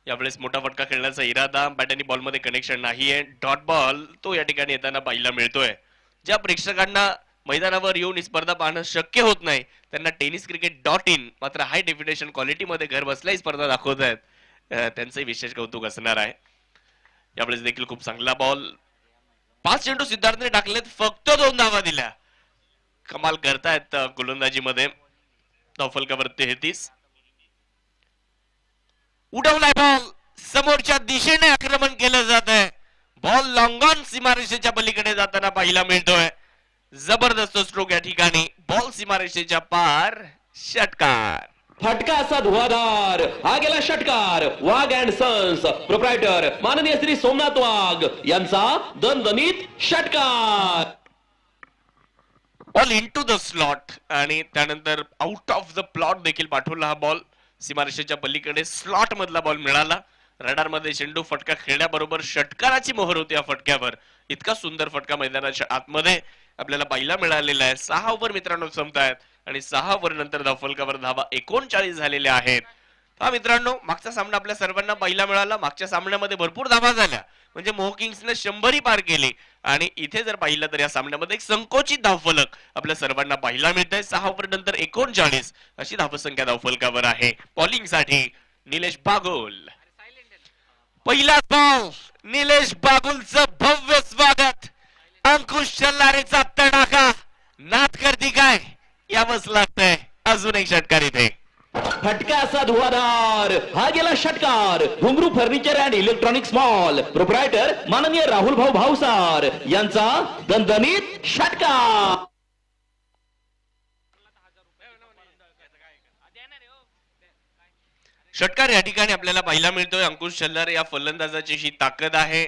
यावेळेस मोठा फटका खेळण्याचा इरादा. बॅट आणि बॉलमध्ये कनेक्शन नाहीये. डॉट बॉल तो या ठिकाणी येताना पाहायला मिळतोय. ज्या प्रेक्षकांना मैदानावर येऊन ही स्पर्धा पाहणं शक्य होत नाही त्यांना tenniscricket.in मात्र हाय डेफिनेशन क्वालिटीमध्ये घर बसल्या ही स्पर्धा दाखवत आहेत. त्यांचंही विशेष कौतुक असणार आहे. यावेळेस देखील खूप चांगला बॉल. 5 चेंडू सिद्धार्थने टाकलेत, फक्त 2 धावा दिल्या. कमाल करतायत गोलंदाजीमध्ये. धावफलकावर 33. उडवलाय बॉल. समोरच्या दिशेने आक्रमण केलं जात आहे. बॉल लॉंग ऑन सीमारेषेच्या पलीकडे जाताना पाहायला मिळतोय. जबरदस्त स्ट्रोक या ठिकाणी. बॉल सीमारेषेच्या पार. षटकार. फटका असा धुवाधार. हा गेला षटकार. वाघ अँड सन्स. प्रोप्रायटर माननीय श्री सोमनाथ वाघ यांचा दणदणीत षटकार. बॉल इनटू द स्लॉट आणि त्यानंतर आउट ऑफ द प्लॉट देखील पाठवला. हा बॉल सीमारेषेच्या पलीकडे स्लॉट मधला बॉल मिळाला. रडार मध्ये चेंडू फटका खेळण्याबरोबर षटकाराची मोहर होती या फटक्यावर. इतका सुंदर फटका मैदानाच्या आतमध्ये आपल्याला पाहायला मिळालेला आहे. 6 ओव्हर मित्रांनो संपतायत आणि 6 ओव्हर नंतर धावफलकावर धावा 39 झालेल्या आहेत. हा मित्रांनो, मागचा सामना आपल्या सर्वांना पाहायला मिळाला. मागच्या सामन्यामध्ये भरपूर धावा झाल्या म्हणजे मोह किंग्सने 100 पार केली आणि इथे जर पाहिलं तर या सामन्यामध्ये एक संकोचित धावफलक आपल्या सर्वांना पाहायला मिळतंय. 6 ओव्हर नंतर 39 अशी धावसंख्या धावफलकावर आहे. बॉलिंग साठी निलेश बागुल. पहिला बॉल. निलेश बागुलचं भव्य स्वागत. अंकुश चल्लारेचा तडाखा. नाद करती काय यावंच लागतंय. अजून एक षटकार इथे. फटका असा धुवाधार हा गेला षटकार. घुंगरू furniture and electronics mall proprietor माननीय राहुल भाऊ भावसार यांचा दणदणीत षटकार. षटकार या ठिकाणी आपल्याला पाहायला मिळतोय. अंकुश छल्लार या फलंदाजाची ही ताकद आहे.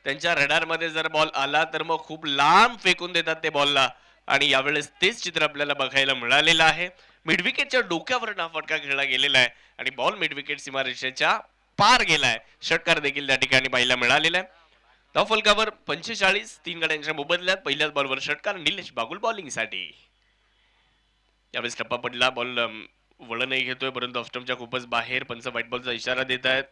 त्यांच्या रडार मध्ये जर बॉल आला तर मग खूप लांब फेकून देतात ते बॉलला आणि यावेळेस तेच चित्र आपल्याला बघायला मिळालेलं आहे. मिडविकेटच्या डोक्यावर हा फटका खेळला गेलेला आहे आणि बॉल मिडविकेट सीमारेषेच्या पार गेलाय. षटकार देखील त्या ठिकाणी पाहायला मिळालेला आहे. धावफलकावर 45 3 गड्यांच्या मोबदल्यात पहिल्याच बॉलवर षटकार. निलेश बागुल बॉलिंगसाठी. यावेळेस टप्पा पडला. बॉल वळणही घेतोय परंतु ऑफस्टंपच्या खूपच बाहेर. पंच व्हाईट बॉलचा इशारा देत आहेत.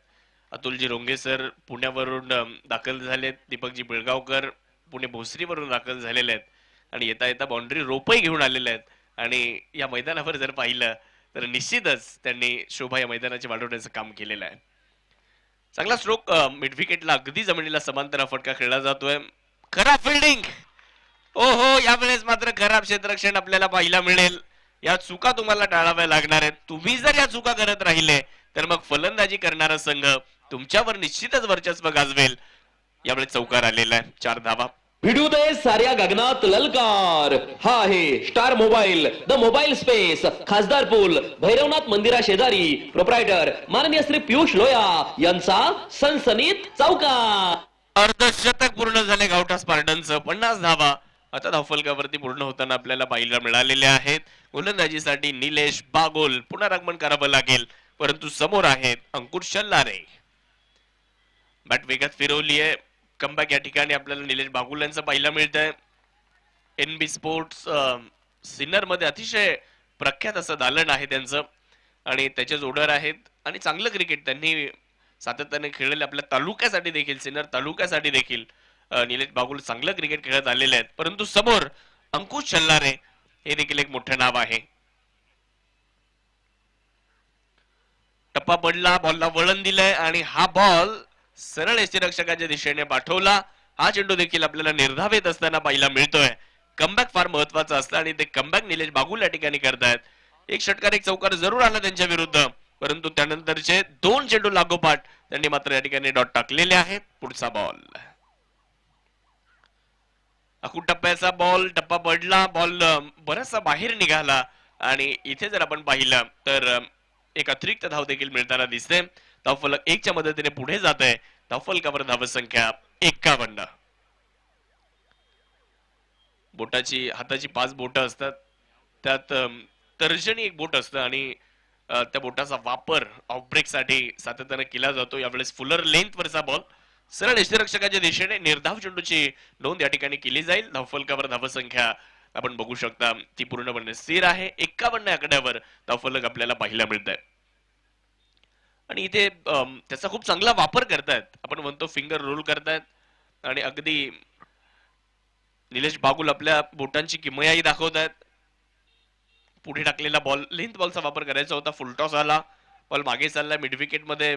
अतुलजी रोंगे सर पुण्यावरून दाखल झालेत. दीपकजी पिळगावकर पुणे भोसरीवरून दाखल झालेले आहेत आणि येता येता बाउंड्री रोपही घेऊन आलेले आहेत. आणि या मैदानावर जर पाहिलं तर निश्चितच त्यांनी शोभा या मैदानाची वाढवण्याचं काम केलेलं आहे. चांगला स्ट्रोक. मिडविकेटला अगदी जमिनीला समांतर फटका खेळला जातोय. खराब फिल्डिंग. ओहो, यावेळेस मात्र खराब क्षेत्ररक्षण आपल्याला पाहायला मिळेल. या चुका तुम्हाला टाळाव्या लागणार आहेत. तुम्ही जर या चुका करत राहिले तर मग फलंदाजी करणारा संघ तुमच्यावर निश्चितच वर्चस्व गाजवेल. यावेळेस चौकार आलेला आहे. 4 धावा. भिडू दे साऱ्या गगनात ललकार. हा आहे star mobile, the mobile space, खासदार पूल, भैरवनाथ मंदिरा शेजारी, प्रोप्रायटर माननीय श्री पियुष लोया यांचा सनसनीत चौकार. अर्धशतक पूर्ण झाले गावठा स्पार्टन्सचं. 50 धावा आता धावफलकावरती पूर्ण होताना आपल्याला पाहायला मिळालेले आहेत. गोलंदाजीसाठी निलेश बागुल. पुनरागमन करावं लागेल परंतु समोर आहेत अंकुश छल्लारे. बॅट वेगात फिरवली आहे. कमबॅक या ठिकाणी आपल्याला निलेश बागुल यांचं पाहायला मिळतंय. NB स्पोर्ट्स सिन्नर मध्ये अतिशय प्रख्यात असं दालन आहे त्यांचं आणि त्याचे जोडर आहेत आणि चांगलं क्रिकेट त्यांनी सातत्याने खेळलेलं आपल्या तालुक्यासाठी देखील, सिन्नर तालुक्यासाठी देखील निलेश बागुल चांगलं क्रिकेट खेळत आलेले आहेत. परंतु समोर अंकुश छल्लारे हे देखील एक मोठं नाव आहे. टप्पा पडला. बॉलला वळण दिलंय आणि हा बॉल सरळ यष्टीरक्षकाच्या दिशेने पाठवला. हा चेंडू देखील आपल्याला निर्धाव येत असताना पाहायला मिळतोय. कमबॅक फार महत्वाचं असतं आणि ते कमबॅक निलेश बागुल या ठिकाणी करतायत. एक षटकार एक चौकार जरूर आला त्यांच्या विरुद्ध परंतु त्यानंतरचे 2 चेंडू लागोपाठ त्यांनी मात्र या ठिकाणी डॉट टाकलेले आहेत. पुढचा बॉल अकू टप्प्याचा बॉल. टप्पा पडला. बॉल बराचसा बाहेर निघाला आणि इथे जर आपण पाहिलं तर एक अतिरिक्त धाव देखील मिळताना दिसते. धावफलक 1 च्या मदतीने पुढे जात आहे. धावफलकावर धावसंख्या 51. बोटाची हाताची 5 बोटं असतात त्यात तर्जनी एक बोट असतं आणि त्या बोटाचा वापर ऑफ ब्रेक साठी सातत्याने केला जातो. यावेळेस फुलर लेंथ वरचा बॉल सरळ यष्टीरक्षकाच्या दिशेने निर्धाव चेंडूची नोंद या ठिकाणी केली जाईल. धावफलकावर धावसंख्या आपण बघू शकता ती पूर्णपणे स्थिर आहे. 51 आकड्यावर धावफलक आपल्याला पाहायला मिळत आहे आणि इथे त्याचा खूप चांगला वापर करतायत. आपण म्हणतो फिंगर रोल करतायत आणि अगदी निलेश बागुल आपल्या बोटांची किमयाही दाखवतायत. पुढे टाकलेला बॉल लेंथ बॉलचा वापर करायचा होता. फुलटॉस आला. बॉल मागे चाललाय. मिडविकेट मध्ये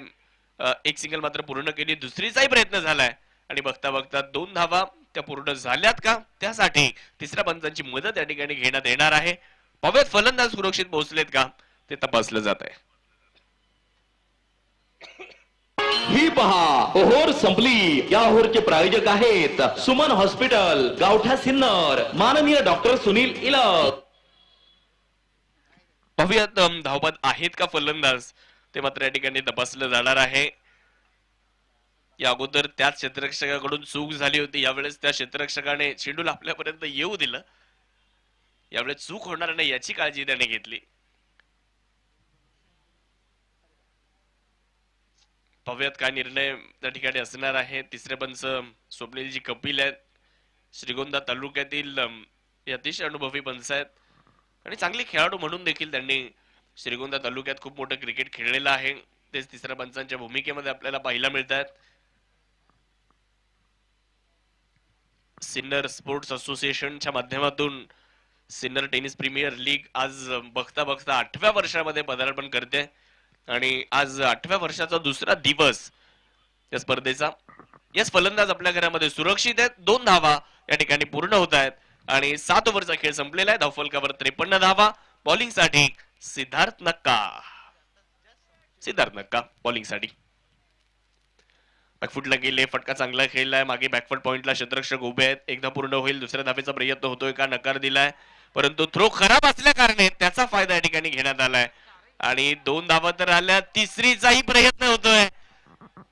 एक सिंगल मात्र पूर्ण केली. दुसरीचाही प्रयत्न झालाय आणि बघता बघता 2 धावा त्या पूर्ण झाल्यात का त्यासाठी तिसऱ्या पंचांची मदत या ठिकाणी घेण्यात येणार आहे. पाहूयात फलंदाज सुरक्षित पोहोचलेत का ते तपासलं जात आहे. ही पहा ओहोर संपली. या ओहोरचे प्रायोजक आहेत सुमन हॉस्पिटल, गावठा सिन्नर, माननीय डॉक्टर सुनील इलक. पाहूयात धावबाद आहेत का फलंदाज ते मात्र या ठिकाणी तपासलं जाणार आहे. या अगोदर त्याच क्षेत्ररक्षकाकडून चूक झाली होती. यावेळेस त्या क्षेत्ररक्षकाने चेंडूला आपल्यापर्यंत येऊ दिलं. यावेळेस चूक होणार नाही याची काळजी त्याने घेतली. पाहूयात काय निर्णय त्या ठिकाणी असणार आहे. तिसरे पंच स्वप्नीलजी कपिल आहेत. श्रीगोंदा तालुक्यातील अतिशय अनुभवी पंच आहेत आणि चांगले खेळाडू म्हणून देखील त्यांनी श्रीगोंदा तालुक्यात खूप मोठं क्रिकेट खेळलेलं आहे. तेच तिसऱ्या पंचांच्या भूमिकेमध्ये आपल्याला पाहायला मिळतात. सिन्नर स्पोर्ट्स असोसिएशनच्या माध्यमातून सिन्नर टेनिस प्रीमियर लीग आज बघता बघता 8व्या वर्षामध्ये पदार्पण करते आणि आज 8व्या वर्षाचा दुसरा दिवस या स्पर्धेचा. याच फलंदाज आपल्या घरामध्ये सुरक्षित आहेत. 2 धावा या ठिकाणी पूर्ण होत आहेत आणि 7 ओव्हरचा खेळ संपलेला आहे. धावफलकावर 53 धावा. बॉलिंगसाठी सिद्धार्थ नक्का. सिद्धार्थ नक्का बॉलिंगसाठी. बॅकफुटला गेले, फटका चांगला खेळलाय, मागे बॅकफुट पॉइंटला क्षेत्ररक्षक उभे आहेत. एकदा पूर्ण होईल, दुसऱ्या धावेचा प्रयत्न होतोय का, नकार दिलाय, परंतु थ्रो खराब असल्या कारणे त्याचा फायदा या ठिकाणी घेण्यात आलाय आणि 2 धावा तर आल्या, तिसरीचाही प्रयत्न होतोय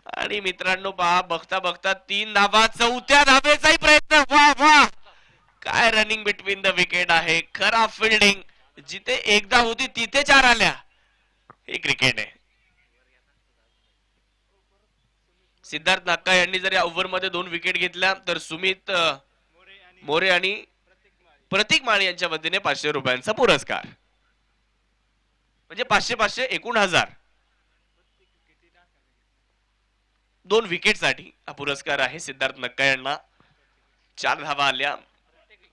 आणि मित्रांनो पहा, बघता बघता 3 धावा, 4थ्या धावेचाही प्रयत्न. वा वा, काय रनिंग बिटवीन द विकेट आहे, खराब फिल्डिंग, जिथे एकदा होती तिथे 4 आल्या. हे क्रिकेट आहे. सिद्धार्थ नाक्का यांनी जर या ओव्हरमध्ये 2 विकेट घेतल्या तर सुमित मोरे आणि प्रतीक माळी यांच्या वतीने 500 रुपयांचा पुरस्कार, म्हणजे 500 एकूण 1000. 2 विकेट साठी हा पुरस्कार आहे सिद्धार्थ नक्का यांना. 4 धावा आल्या,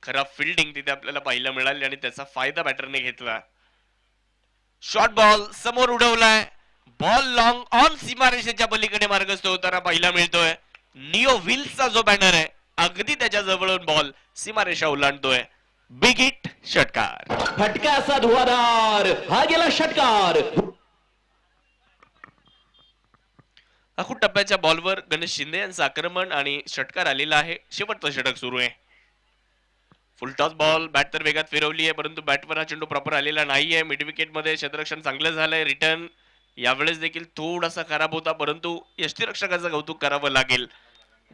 खराब फिल्डिंग तिथे आपल्याला पाहायला मिळाली आणि त्याचा फायदा बॅटरने घेतला. शॉर्ट बॉल समोर उडवलाय, बॉल लॉंग ऑन सीमारेषेच्या पलीकडे मार्गस्थ होताना पाहायला मिळतोय. निओ व्हील्सचा जो बॅनर आहे अगदी त्याच्या जवळून बॉल सीमारेषा ओलांडतोय. बिग हिट, षटकार. फटका असा धुवाधार, हा गेला षटकार. अखूट टप्प्याच्या बॉलवर गणेश शिंदे यांचं आक्रमण आणि षटकार आलेला आहे. शेवटचं षटक सुरू आहे. फुल टॉस बॉल, बॅट तर वेगात फिरवली आहे परंतु बॅटवर हा चेंडू प्रॉपर आलेला नाहीये. मिड विकेट मध्ये क्षेत्ररक्षण चांगलं झालंय. रिटर्न यावेळेस देखील थोडासा खराब होता परंतु यष्टीरक्षकाचं कौतुक करावं लागेल.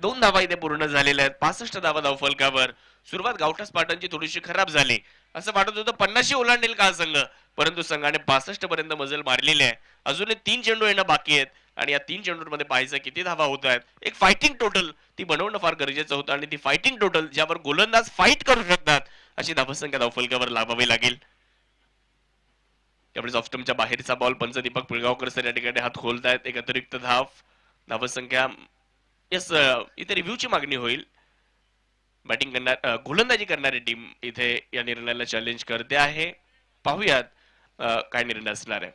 2 धावा इथे पूर्ण झालेल्या आहेत. 65 धावा धावफलकावर. सुरुवात गावठा स्पार्टनची थोडीशी खराब झाली, असं वाटत होतं 50 ओलांडेल का संघ, परंतु संघाने 65 पर्यंत मजल मारलेली आहे. अजूनही 3 चेंडू येणं बाकी आहेत आणि या 3 चेंडूंमध्ये पाहायचं किती धावा होत आहेत. एक फायटिंग टोटल ती बनवणं फार गरजेचं होतं आणि ती फायटिंग टोटल ज्यावर गोलंदाज फाईट करू शकतात अशी धावसंख्या धावफलकावर लावावी लागेल. त्यावेळेस ऑफस्टमच्या बाहेरचा बॉल, पंच दीपक पिळगावकर सर या ठिकाणी हात खोलतायत. एक अतिरिक्त धावसंख्या. यस, इथे रिव्ह्यूची मागणी होईल. बॅटिंग करणार, गोलंदाजी करणारी टीम इथे या निर्णयाला चॅलेंज करते आहे. पाहूयात काय निर्णय असणार आहे.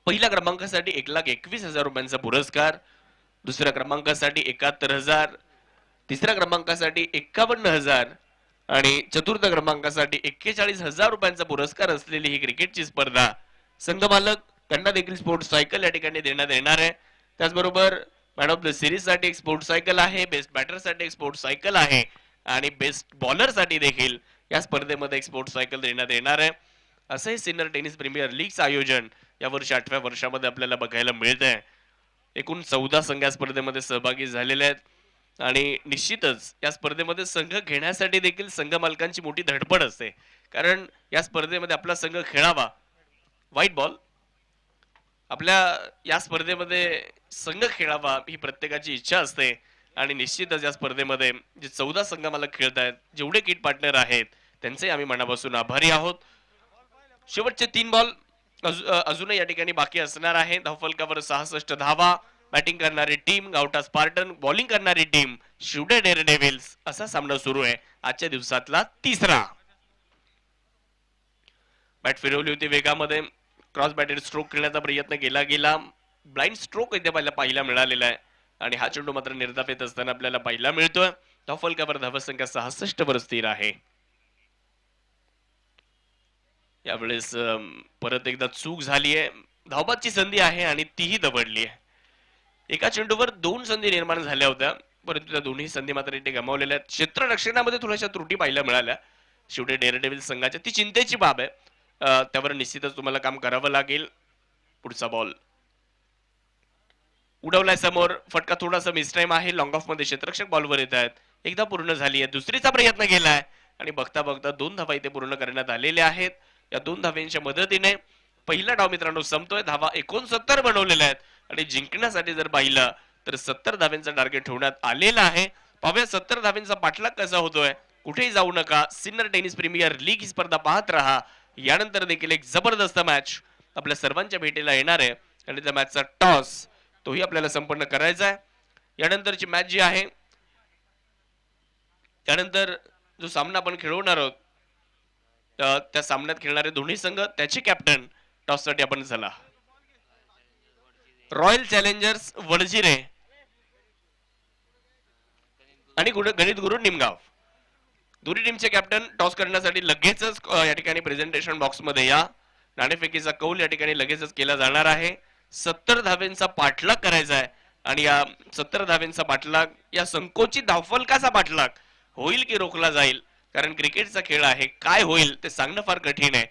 पहिल्या क्रमांकासाठी 1,21,000 रुपयांचा पुरस्कार, दुसऱ्या क्रमांकासाठी 71,000, तिसऱ्या क्रमांकासाठी 51,000 आणि चतुर्थ क्रमांकासाठी 41,000 रुपयांचा पुरस्कार असलेली ही क्रिकेटची स्पर्धा. संघमालक त्यांना देखील स्पोर्ट्स सायकल या ठिकाणी देण्यात येणार आहे. त्याचबरोबर मॅन ऑफ द सिरीज साठी एक स्पोर्ट्स सायकल आहे, बेस्ट बॅटर साठी एक स्पोर्ट्स सायकल आहे आणि बेस्ट बॉलर साठी देखील या स्पर्धेमध्ये एक स्पोर्ट्स सायकल देण्यात येणार आहे. असं हे सिनियर टेनिस प्रीमियर लीगचं आयोजन या वर्षी 8व्या वर्षामध्ये आपल्याला बघायला मिळत आहे. एकूण 14 संघ या स्पर्धेमध्ये सहभागी झालेले आहेत आणि निश्चितच या स्पर्धेमध्ये संघ घेण्यासाठी देखील संघ मालकांची मोठी धडपड असते, कारण या स्पर्धेमध्ये आपला संघ खेळावा. व्हाईट बॉल, आपल्या या स्पर्धेमध्ये संघ खेळावा ही प्रत्येकाची इच्छा असते आणि निश्चितच या स्पर्धेमध्ये जे 14 संघ मालक खेळत आहेत, जेवढे किट पार्टनर आहेत त्यांचे आम्ही मनापासून आभारी आहोत. शेवटचे 3 बॉल अजूनही या ठिकाणी बाकी असणार आहे. धावफलकावर 66 धावा. बॅटिंग करणारी टीम गावठा स्पार्टन, बॉलिंग करणारी टीम शिवडे डेअरडेव्हिल्स. असा सामना सुरू आहे आजच्या दिवसातला तिसरा. बॅट फिरवली होती वेगामध्ये, क्रॉस बॅटेड स्ट्रोक खेळण्याचा प्रयत्न केला गेला. ब्लाइंड स्ट्रोक इथे पाहायला मिळालेला आहे आणि हा चेंडू मात्र निर्धाव येत असताना आपल्याला पाहायला मिळतोय. धावफलकावर धावसंख्या 66 वर स्थिर आहे. यावेळेस परत एकदा चूक झाली आहे. धावबादची संधी आहे आणि तीही दबडली आहे. एका चेंडूवर 2 संधी निर्माण झाल्या होत्या परंतु त्या दोन्ही संधी मात्र इथे गमावलेल्या आहेत. क्षेत्ररक्षणामध्ये थोड्याशा त्रुटी पाहायला मिळाल्या शिवडे डेअरडेव्हिल्स संघाच्या. ती चिंतेची बाब आहे. त्यावर निश्चितच तुम्हाला काम करावं लागेल. पुढचा बॉल उडवलाय समोर, फटका थोडासा मिसटाइम आहे. लॉंग ऑफ मध्ये क्षेत्ररक्षक बॉलवर येत आहेत. एकदा पूर्ण झाली आहे, दुसरीचा प्रयत्न केलाय आणि बघता बघता 2 धावा इथे पूर्ण करण्यात आलेल्या आहेत. या 2 धाव्यांच्या मदतीने पहिला डाव मित्रांनो संपतोय. धावा 69 बनवलेल्या आहेत आणि जिंकण्यासाठी जर पाहिलं तर 70 धाव्यांचा टार्गेट ठेवण्यात आलेला आहे. पाहूया 70 धाव्यांचा पाठलाग कसा होतोय. कुठेही जाऊ नका. सिनियर टेनिस प्रीमियर लीग ही स्पर्धा पाहत राहा. यानंतर देखील एक जबरदस्त मॅच आपल्या सर्वांच्या भेटीला येणार आहे आणि त्या मॅचचा टॉस तोही आपल्याला संपन्न करायचा आहे. यानंतरची मॅच जी आहे, त्यानंतर जो सामना आपण खेळवणार आहोत त्या सामन्यात खेळणारे दोन्ही संघ, त्याचे कॅप्टन टॉस साठी आपण झाला. रॉयल चॅलेंजर्स वडजिरे आणि गणित गुरु निमगाव, दोन्ही टीमचे कॅप्टन टॉस करण्यासाठी लगेचच या ठिकाणी प्रेझेंटेशन बॉक्स मध्ये या. नाणेफेकीचा कौल या ठिकाणी लगेचच केला जाणार आहे. 70 धावेंचा पाठलाग करायचा आहे आणि या 70 धावेंचा पाठलाग, या संकोचित धावफलकाचा पाठलाग होईल की रोखला जाईल, कारण क्रिकेटचा खेळ आहे, काय होईल ते सांगणं फार कठीण आहे.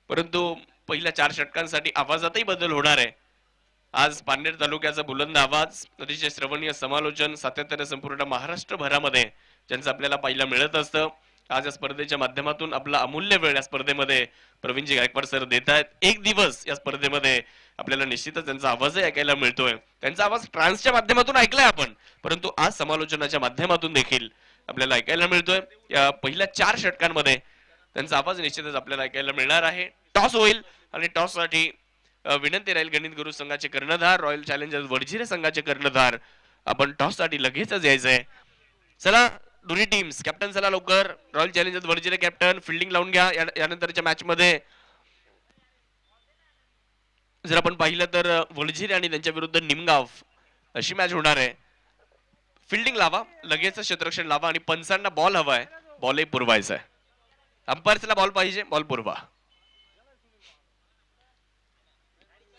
परंतु पहिल्या 4 षटकांसाठी आवाजातही बदल होणार आहे. आज पारनेर तालुक्याचा बुलंद आवाज, अतिशय श्रवणीय समालोचन सातत्याने संपूर्ण महाराष्ट्रभरामध्ये ज्यांचं आपल्याला पाहायला मिळत असतं, आज या स्पर्धेच्या माध्यमातून आपला अमूल्य वेळ या स्पर्धेमध्ये प्रवीणजी गायकवाड सर देत आहेत. एक दिवस या स्पर्धेमध्ये आपल्याला निश्चितच त्यांचा आवाजही ऐकायला मिळतोय. त्यांचा आवाज ट्रान्सच्या माध्यमातून ऐकलाय आपण, परंतु आज समालोचनाच्या माध्यमातून देखील आपल्याला ऐकायला मिळतोय. या पहिल्या 4 षटकांमध्ये त्यांचा आवाज निश्चितच आपल्याला ऐकायला मिळणार आहे. टॉस होईल आणि टॉस साठी विनंती राहील गणित गुरु संघाचे कर्णधार, रॉयल चॅलेंजर्स वडजिरे संघाचे कर्णधार, आपण टॉस साठी लगेचच यायचंय. चला दोन्ही टीम्स, कॅप्टन चला लवकर. रॉयल चॅलेंजर्स वडजिरे कॅप्टन फिल्डिंग लावून घ्या. यानंतरच्या मॅच मध्ये जर आपण पाहिलं तर वडजिरे आणि त्यांच्या विरुद्ध निमगाव अशी मॅच होणार आहे. फिल्डिंग लावा, लगेच क्षेत्ररक्षण लावा आणि पंचांना बॉल हवाय, बॉलही पुरवायचा आहे. अंपायर्सला बॉल पाहिजे, बॉल पुरवा.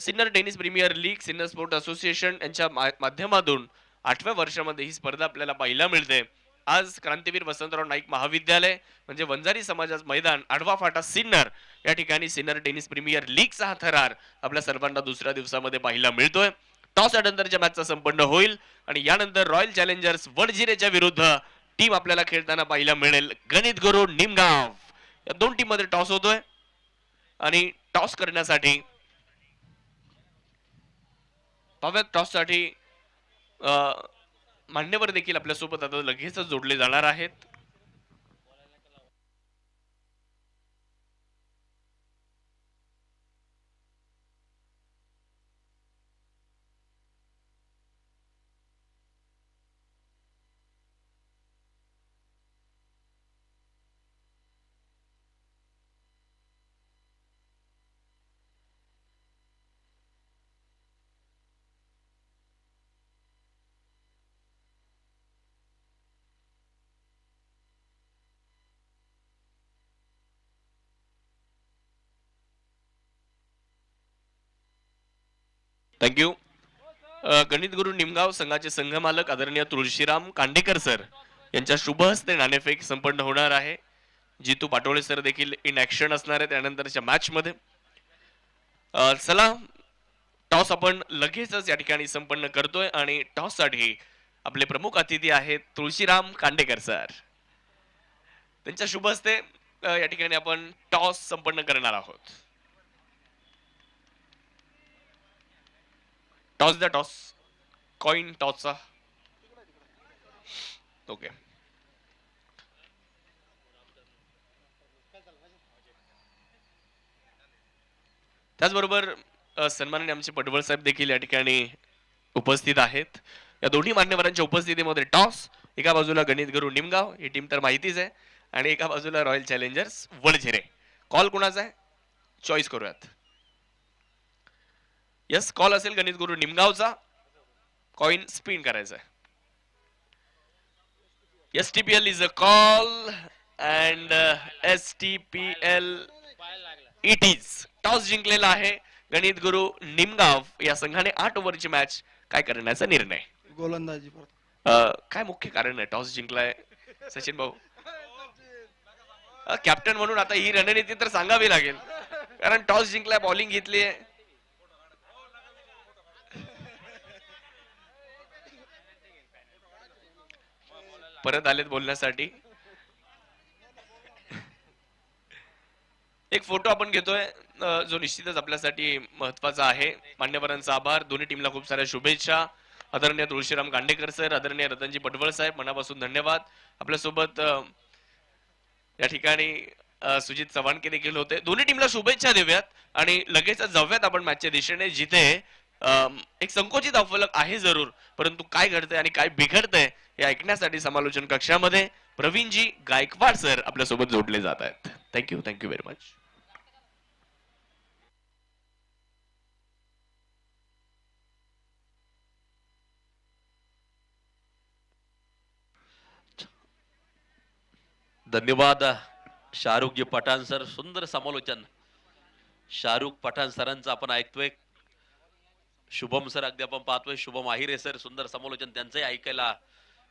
Sinnar tennis premier league, Sinnar sport association यांच्या माध्यमातून 8व्या वर्षामध्ये ही स्पर्धा आपल्याला पाहायला मिळते. आज क्रांतीवीर वसंतराव नाईक महाविद्यालय म्हणजे वंजारी समाजाच मैदान, आडवा फाटा सिन्नर, या ठिकाणी सिन्नर टेनिस प्रीमियर लीगचा हा थरार आपल्या सर्वांना दुसऱ्या दिवसामध्ये पाहायला मिळतोय. टॉस यानंतरच्या मॅचचा संपन्न होईल आणि यानंतर रॉयल चॅलेंजर्स वडजिरेच्या विरुद्ध टीम आपल्याला खेळताना पाहायला मिळेल गणित गुरु निमगाव. या दोन टीम मध्ये टॉस होतोय आणि टॉस करण्यासाठी पाहूयात, टॉस साठी मान्यवर देखील आपल्यासोबत आता लगेचच जोडले जाणार आहेत. थँक्यू. गणित गुरु निमगाव संघाचे संघमालक आदरणीय तुळशीराम कांडेकर सर यांच्या शुभ हस्ते नाणेफेक संपन्न होणार आहे. जितू पाटोळे सर देखील इन ऍक्शन असणार आहेत त्यानंतरच्या मॅच मध्ये. चला टॉस आपण लगेचच या ठिकाणी संपन्न करतोय आणि टॉस साठी आपले प्रमुख अतिथी आहेत तुळशीराम कांडेकर सर. त्यांच्या शुभ हस्ते या ठिकाणी आपण टॉस संपन्न करणार आहोत. टॉस द टॉस, कॉइन टॉसचा. ओके. त्याचबरोबर सन्माननीय आमचे पटवळ साहेब देखील या ठिकाणी उपस्थित आहेत. या दोन्ही मान्यवरांच्या उपस्थितीमध्ये टॉस, एका बाजूला गणित गुरु निमगाव ही टीम तर माहितीच आहे आणि एका बाजूला रॉयल चॅलेंजर्स वडझिरे. कॉल कुणाचा आहे चॉईस करूयात. यस, कॉल असेल गणित गुरु निमगावचा. कॉइन स्पिन करायचा आहे. STPL is a call and STPL it is. Toss जिंकलेला आहे गणित गुरु निमगाव या संघाने. 8 ओव्हरची मॅच काय करण्याचा निर्णय. गोलंदाजी काय मुख्य कारण आहे टॉस जिंकलाय सचिन भाऊ. कॅप्टन म्हणून आता ही रणनीती तर सांगावी लागेल, कारण टॉस जिंकलाय, बॉलिंग घेतली आहे. परत आलेत बोलण्यासाठी. एक फोटो आपण घेतोय जो निश्चितच आपल्यासाठी महत्वाचा आहे. मान्यवरांचा आभार, दोन्ही टीमला खूप साऱ्या शुभेच्छा. आदरणीय तुळशीराम कांडेकर सर, आदरणीय रतनजी पटवळ साहेब, मनापासून धन्यवाद. आपल्यासोबत या ठिकाणी सुजित चव्हाणके देखील होते. दोन्ही टीमला शुभेच्छा देऊयात आणि लगेच जाऊयात आपण मॅचच्या दिशेने, जिथे एक संकोचित धावफलक आहे जरूर, परंतु काय घडतंय आणि काय बिघडतंय हे ऐकण्यासाठी समालोचन कक्षामध्ये प्रवीणजी गायकवाड सर आपल्यासोबत जोडले जात आहेत. Thank you very much. धन्यवाद शाहरुखजी पठाण सर, सुंदर समालोचन. शाहरुख पठाण सरांचं आपण ऐकतोय. शुभम सर अगदी आपण पाहतोय, शुभम आहिरे सर सुंदर समालोचन त्यांचंही ऐकायला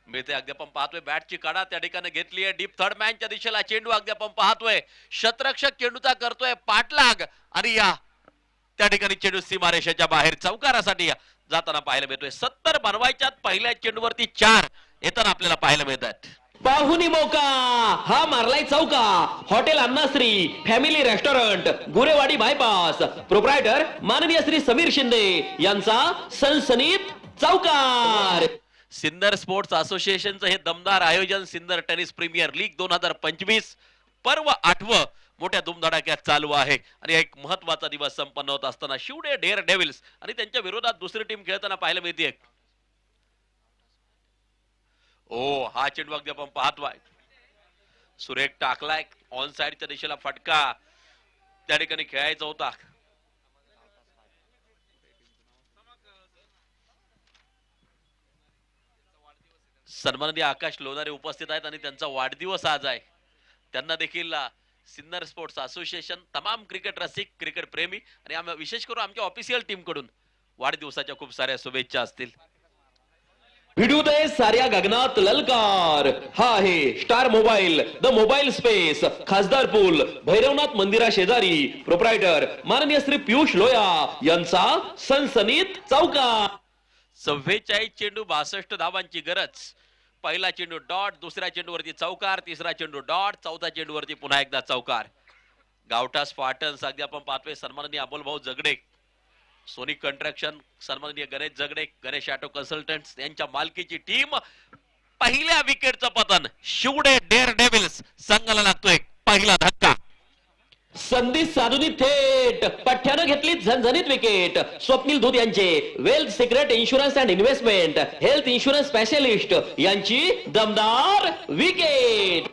मिळते. अगदी आपण पाहतोय बॅटची काढा त्या ठिकाणी घेतली आहे डीप थर्ड मॅनच्या दिशेला चेंडू अगदी आपण पाहतोय. शतरक्षक चेंडूचा करतोय पाठलाग आणि या त्या ठिकाणी चेंडू सीमारेषेच्या बाहेर चौकारासाठी जाताना पाहायला मिळतोय. 70 बनवायच्यात पहिल्या चेंडूवरती 4 येताना आपल्याला पाहायला मिळतात. पाहुनी मौका हा मारलाय चौका. Hotel Annashri family restaurant Gurewadi bypass proprietor माननीय श्री समीर शिंदे यांचा सनसनीत चौकार. सिन्नर स्पोर्ट्स असोसिएशनचं हे दमदार आयोजन सिन्नर टेनिस प्रीमियर लीग 2025 पर्व 8व मोठ्या धुमधडाक्यात चालू आहे आणि एक महत्वाचा दिवस संपन्न होत असताना शिवडे डेअर डेव्हिल्स आणि त्यांच्या विरोधात दुसरी टीम खेळताना पाहायला मिळते. ओ हा चेंडू अगदी आपण पाहतोय सुरेख टाकलाय ऑन साइडच्या दिशेला फटका त्या ठिकाणी खेळायचा होता. सन्माननीय आकाश लोणारे उपस्थित आहेत आणि त्यांचा वाढदिवस आज आहे. त्यांना देखील सिन्नर स्पोर्ट्स असोसिएशन तमाम क्रिकेट रसिक क्रिकेट प्रेमी आणि विशेष करून आमच्या ऑफिशियल टीम कडून वाढदिवसाच्या खूप साऱ्या शुभेच्छा असतील. भिडूदय साऱ्या गगनात ललकार. हा आहे star mobile the mobile space खासदार पूल भैरवनाथ मंदिरा शेजारी प्रोप्रायटर माननीय श्री पियुष लोया यांचा सनसनीत चौकार. 44 चेंडू 62 धावांची गरज. पहिला चेंडू डॉट, दुसऱ्या चेंडूवरती चौकार, तिसरा चेंडू डॉट, चौथा चेंडूवरती पुन्हा एकदा चौकार. गावठा स्पार्टन्स अगदी आपण पाहतोय सन्माननीय अमोल भाऊ जगडे सोनिक कंट्रॅक्शन सन्माननीय गणेश जगडे गणेश ऑटो कन्सल्टंट्स यांच्या मालकीची टीम. पहिल्या विकेटचं पतन शिवडे डेअर डेव्हिल्स संघाला लागतोय पहिला धक्का. संधी साधूनी थेट पठ्ठ्यानं घेतली झणझणीत विकेट. स्वप्नील धूत यांचे wealth secret insurance and investment health insurance specialist यांची दमदार विकेट.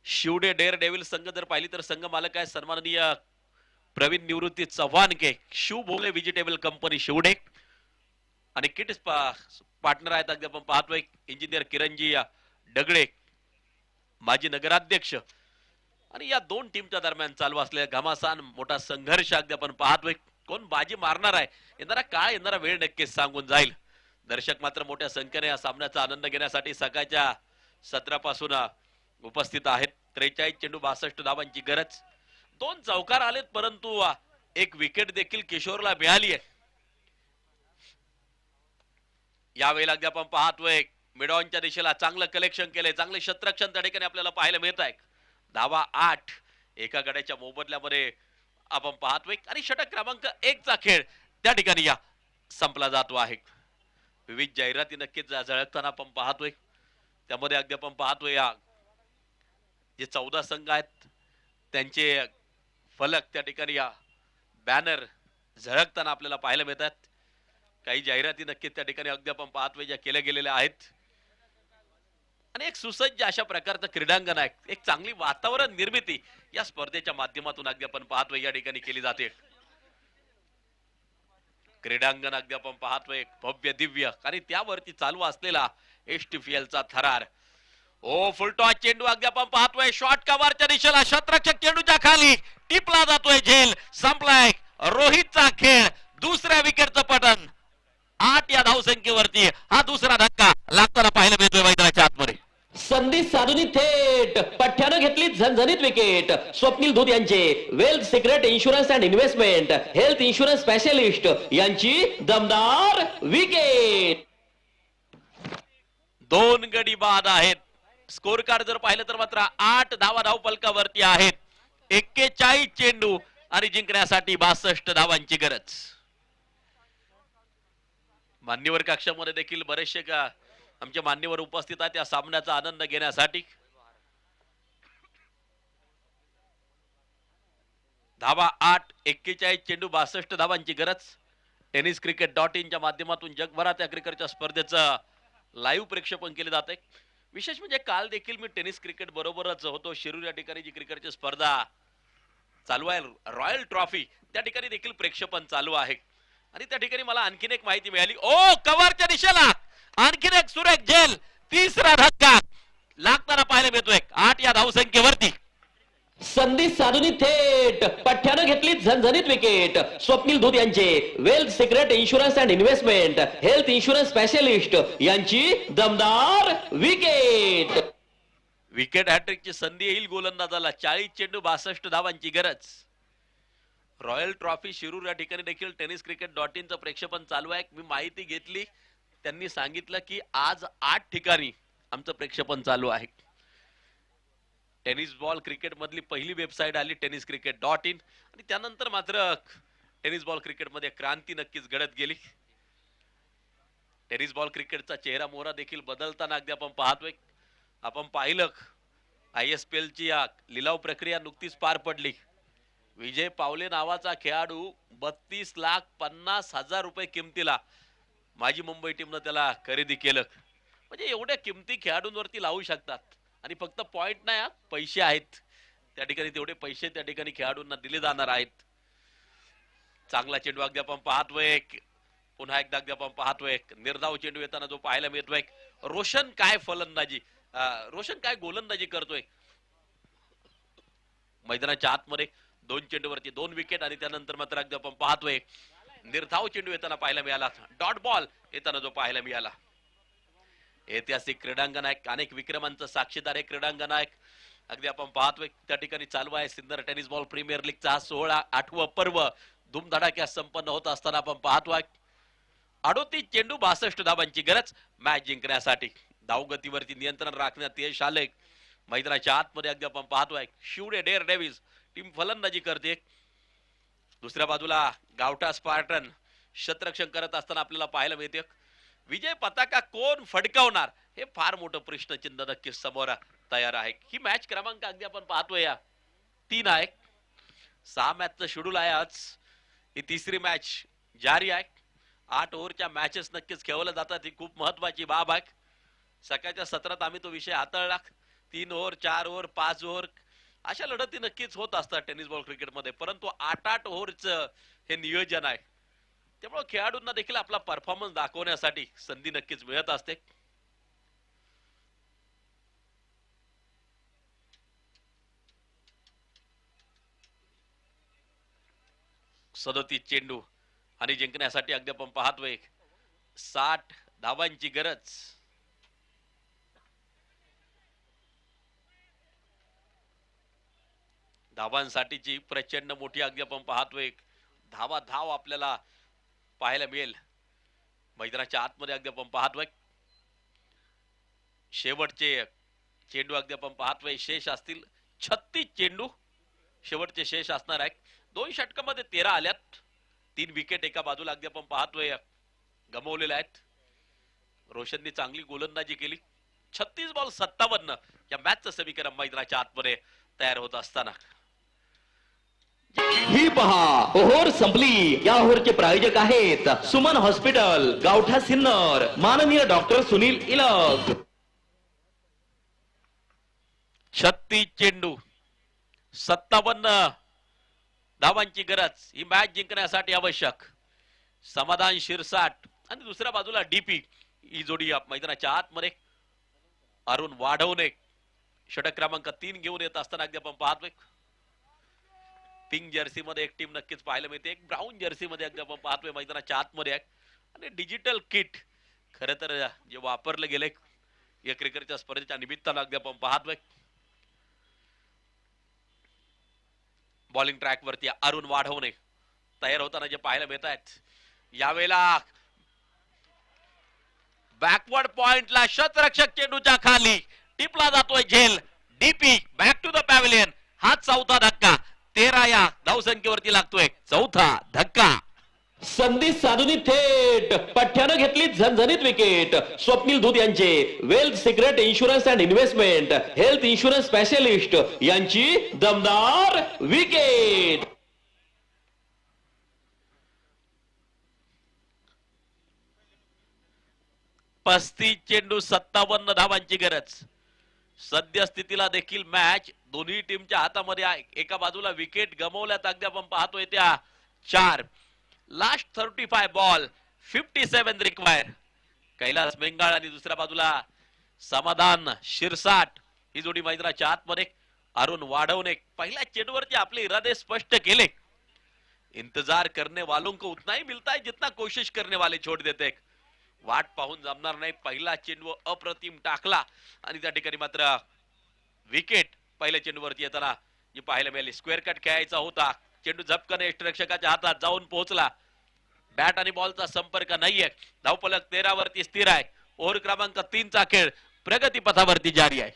शिवडे डेअर डेव्हिल संघ जर पाहिली तर संघ मालक आहे सन्माननीय प्रवीण निवृत्ती चव्हाण के शिव भोगले व्हेजिटेबल कंपनी शिवडे आणि किट पार्टनर आहेत अगदी आपण पाहतोय इंजिनियर किरणजी डगडे माजी नगराध्यक्ष. आणि या दोन टीमच्या दरम्यान चालू असलेला घमासान मोठा संघर्ष अगदी आपण पाहतोय. कोण बाजी मारणार आहे येणारा काळ येणारा वेळ नक्कीच सांगून जाईल. दर्शक मात्र मोठ्या संख्येने या सामन्याचा आनंद घेण्यासाठी सकाळच्या 17 पासून उपस्थित आहेत. 43 चेंडू 62 धावांची गरज. 2 चौकार आलेत परंतु एक विकेट देखील किशोरला मिळाली आहे. यावेळेला अगदी आपण पाहतोय मिडॉनच्या दिशेला चांगलं कलेक्शन केलंय, चांगले शतरक्षण त्या ठिकाणी आपल्याला पाहायला मिळत आहे. धावा 8 एका गड्याच्या मोबदल्यामध्ये आपण पाहतोय आणि षटक क्रमांक 1 चा खेळ त्या ठिकाणी संपला जातो आहे. विविध जाहिराती नक्कीच झळकताना आपण पाहतोय. त्यामध्ये अगदी आपण पाहतोय जे 14 संघ आहेत त्यांचे फलक त्या ठिकाणी बॅनर झळकताना आपल्याला पाहायला मिळतात. काही जाहिराती नक्कीच त्या ठिकाणी अगदी आपण पाहतोय ज्या केल्या गेलेल्या आहेत आणि एक सुसज्ज अशा प्रकारचं क्रीडांगण आहे. एक चांगली वातावरण निर्मिती या स्पर्धेच्या माध्यमातून अगदी आपण पाहतोय या ठिकाणी केली जाते. क्रीडांगण अगदी आपण पाहतोय भव्य दिव्य आणि त्यावरती चालू असलेला HTFL चा थरार. ओ फुलटॉस चेंडू अगदी आपण पाहतोय शॉर्ट कव्हरच्या दिशेला शतरक्षक चेंडूच्या खाली टिपला जातोय झेल. संपलाय रोहितचा खेळ. दुसऱ्या विकेटचं पतन 8 या धावसंख्येवरती हा दुसरा धक्का लागताना पाहायला मिळतोय मैदानाच्या आतमध्ये. संधी साधूनी थेट पठ्ठ्यानं घेतली झणझणीत विकेट. स्वप्नील धूत यांचे wealth secret insurance and investment health insurance specialist यांची दमदार विकेट. 2 गडी बाद आहेत. स्कोर कार्ड जर पाहिलं तर मात्र 8 धावा धावफलकावरती आहेत. 41 चेंडू आणि जिंकण्यासाठी 62 धावांची गरज. मान्यवर कक्षामध्ये देखील बरेचसे आमचे मान्यवर उपस्थित आहेत या सामन्याचा आनंद घेण्यासाठी. धावा 8 41 चेंडू 62 धावांची गरज. टेनिस cricket.in च्या माध्यमातून जगभरात या क्रिकेटच्या स्पर्धेचं लाईव्ह प्रक्षेपण केले जाते. विशेष म्हणजे काल देखील मी टेनिस क्रिकेट बरोबरच होतो. शिरूर या ठिकाणी जी क्रिकेटची स्पर्धा चालू आहे रॉयल ट्रॉफी त्या ठिकाणी देखील प्रक्षेपण चालू आहे आणि त्या ठिकाणी मला आणखीन एक माहिती मिळाली. ओ कव्हरच्या दिशेला आणखीन एक सुरेख झेल. तिसरा धक्का लागताना पाहायला मिळतोय 8 या धावसंख्येवरती. संधी साधून थेट पठ्ठ्यानं घेतली झणझणीत विकेट. स्वप्नील धूत यांचे wealth secret insurance and investment health insurance specialist यांची दमदार विकेट. विकेट हॅट्रिकची संधी येईल गोलंदाजाला. 40 चेंडू 62 धावांची गरज. रॉयल ट्रॉफी शिरूर या ठिकाणी देखील टेनिस क्रिकेट .in चं प्रेक्षेपण चालू आहे. मी माहिती घेतली, त्यांनी सांगितलं की आज 8 ठिकाणी आमचं प्रेक्षेपण चालू आहे. टेनिस बॉल क्रिकेट मधली पहिली वेबसाईट आली टेनिस क्रिकेट .in आणि त्यानंतर मात्र टेनिस बॉल क्रिकेट मध्ये क्रांती नक्कीच घडत गेली. टेनिस बॉल क्रिकेटचा चेहरा मोहरा देखील बदलताना अगदी आपण पाहतोय. आपण पाहिलं ISPL ची या लिलाव प्रक्रिया नुकतीच पार पडली. विजय पावले नावाचा खेळाडू 32,50,000 रुपये किमतीला माझी मुंबई टीमनं त्याला खरेदी केलं. म्हणजे एवढ्या किमती खेळाडूंवरती लावू शकतात आणि फक्त पॉइंट नाही, पैसे आहेत त्या ठिकाणी. तेवढे पैसे त्या ठिकाणी खेळाडूंना दिले जाणार आहेत. चांगला चेंडू अगदी आपण पाहतोय. पुन्हा एकदा अगदी आपण पाहतोय निर्धाव चेंडू येताना जो पाहायला मिळतोय. रोशन काय फलंदाजी, रोशन काय गोलंदाजी करतोय. मैदानाच्या आतमध्ये 2 चेंडूवरती 2 विकेट आणि त्यानंतर मात्र अगदी आपण पाहतोय निर्धाव चेंडू येताना पाहायला मिळाला. डॉट बॉल येताना जो पाहायला मिळाला. ऐतिहासिक क्रीडांगण आहे, अनेक विक्रमांचं साक्षीदार आहे क्रीडांगण आहे. अगदी आपण पाहतोय त्या ठिकाणी चालू आहे सिन्नर टेनिस बॉल प्रीमियर लीगचा हा 16वा पर्व धूमधडाक्यात संपन्न होत असताना आपण पाहतोय 38 चेंडू 62 धावांची गरज मॅच जिंकण्यासाठी. धावगतीवरती नियंत्रण राखण्यात यश आले. मैदानाच्या आतमध्ये अगदी आपण पाहतोय शिवडे डेअर डेव्हिस टीम फलंदाजी करते. दुसऱ्या बाजूला गावठा स्पार्टन शतरक्षण करत असताना आपल्याला पाहायला मिळते. विजय पताका कोण फडकावणार हे फार मोठं प्रश्नचिन्ह नक्कीच समोर तयार आहे. ही मॅच क्रमांक अगदी आपण पाहतोय या 3 आहे. 6 मॅचचं शेड्यूल आहे आज. ही तिसरी मॅच जारी आहे. 8 ओव्हरच्या मॅचेस नक्कीच खेळवल्या जातात, ही खूप महत्वाची बाब आहे. सकाळच्या सत्रात आम्ही तो विषय हाताळला. 3 ओव्हर 4 ओव्हर 5 ओव्हर अशा लढती नक्कीच होत असतात टेनिस बॉल क्रिकेटमध्ये, परंतु 8-8 ओव्हरचं हे नियोजन आहे. त्यामुळे खेळाडूंना देखील आपला परफॉर्मन्स दाखवण्यासाठी संधी नक्कीच मिळत असते. सदोतीस चेंडू आणि जिंकण्यासाठी अगदी आपण पाहतोय 60 धावांची गरज. धावांसाठीची प्रचंड मोठी अगदी आपण पाहतोय धाव आपल्याला पाहायला मिळेल. मैदानाच्या आतमध्ये अगदी आपण पाहतोय शेवटचे चेंडू अगदी आपण पाहतोय शेष असतील 36 चेंडू शेवटचे शेष असणार आहेत. 2 षटकामध्ये 13 आल्यात. 3 विकेट एका बाजूला अगदी आपण पाहतोय गमावलेल्या आहेत. रोशनने चांगली गोलंदाजी केली. 36 बॉल 57 या मॅचचं समीकरण मैदानाच्या आतमध्ये तयार होत असताना ही पहा ओव्हर संपली. या ओव्हरचे प्रायोजक आहेत सुमन हॉस्पिटल, गावठा सिन्नर, माननीय डॉक्टर सुनील इलक. 36 चेंडू 57 धावांची गरज. ही मॅच जिंकण्यासाठी आवश्यक. समाधान शिरसाट आणि दुसऱ्या बाजूला डीपी ही जोडी मैदानाच्या आतमध्ये. अरुण वाढवणे षटक क्रमांक 3 घेऊन येत असताना अगदी आपण पाहतोय पिंक जर्सी मध्ये एक टीम नक्कीच पाहायला मिळते. एक ब्राऊन जर्सी मध्ये अगदी आपण पाहतोय मैदानाच्या आतमध्ये आहे. आणि डिजिटल किट खरं तर जे वापरलं गेले या क्रिकेटच्या स्पर्धेच्या निमित्तानं अगदी आपण पाहतोय. बॉलिंग ट्रॅक वरती अरुण वाढवणे तयार होताना जे पाहायला मिळत आहेत. यावेळेला बॅकवर्ड पॉइंटला शतरक्षक चेंडूच्या खाली टिपला जातोय झेल. DP back to the pavilion. हा 4था धक्का. 13 या धावसंख्येवरती लागतोय 4था धक्का. संधी साधून थेट पठ्ठ्यानं घेतली झणझणीत विकेट. स्वप्नील धूत यांचे wealth secret insurance and investment health insurance specialist यांची दमदार विकेट. पस्तीस चेंडू 57 धावांची गरज. सद्यस्थितीला देखील मॅच दोन्ही टीमच्या हातामध्ये आहे. एका बाजूला विकेट गमावल्यात अगदी आपण पाहतोय त्या 4. Last 35 ball 57 require. Kailas Bengal आणि दुसऱ्या बाजूला समाधान शिरसाट ही जोडी मैदानाच्या आतमध्ये. अरुण वाढवणे पहिल्या चेंडूवरती आपले इरादे स्पष्ट केले. इंतजार करने वालों को उतना ही मिलता है जितना कोशिश करने वाले छोड़ देते. वाट पाहून जमणार नाही. पहिला चेंडू अप्रतिम टाकला आणि त्या ठिकाणी मात्र विकेट पहिल्या चेंडूवरती येताना जी पाहायला मिळाली. स्क्वेअर कट खेळायचा होता. चेंडू झपकन रक्षकाच्या हातात जाऊन पोहोचला. बॅट आणि बॉलचा संपर्क नाहीये. धावफलक 13 वरती स्थिर आहे. ओव्हर क्रमांक 3 चा खेळ प्रगती पथावरती जारी आहे.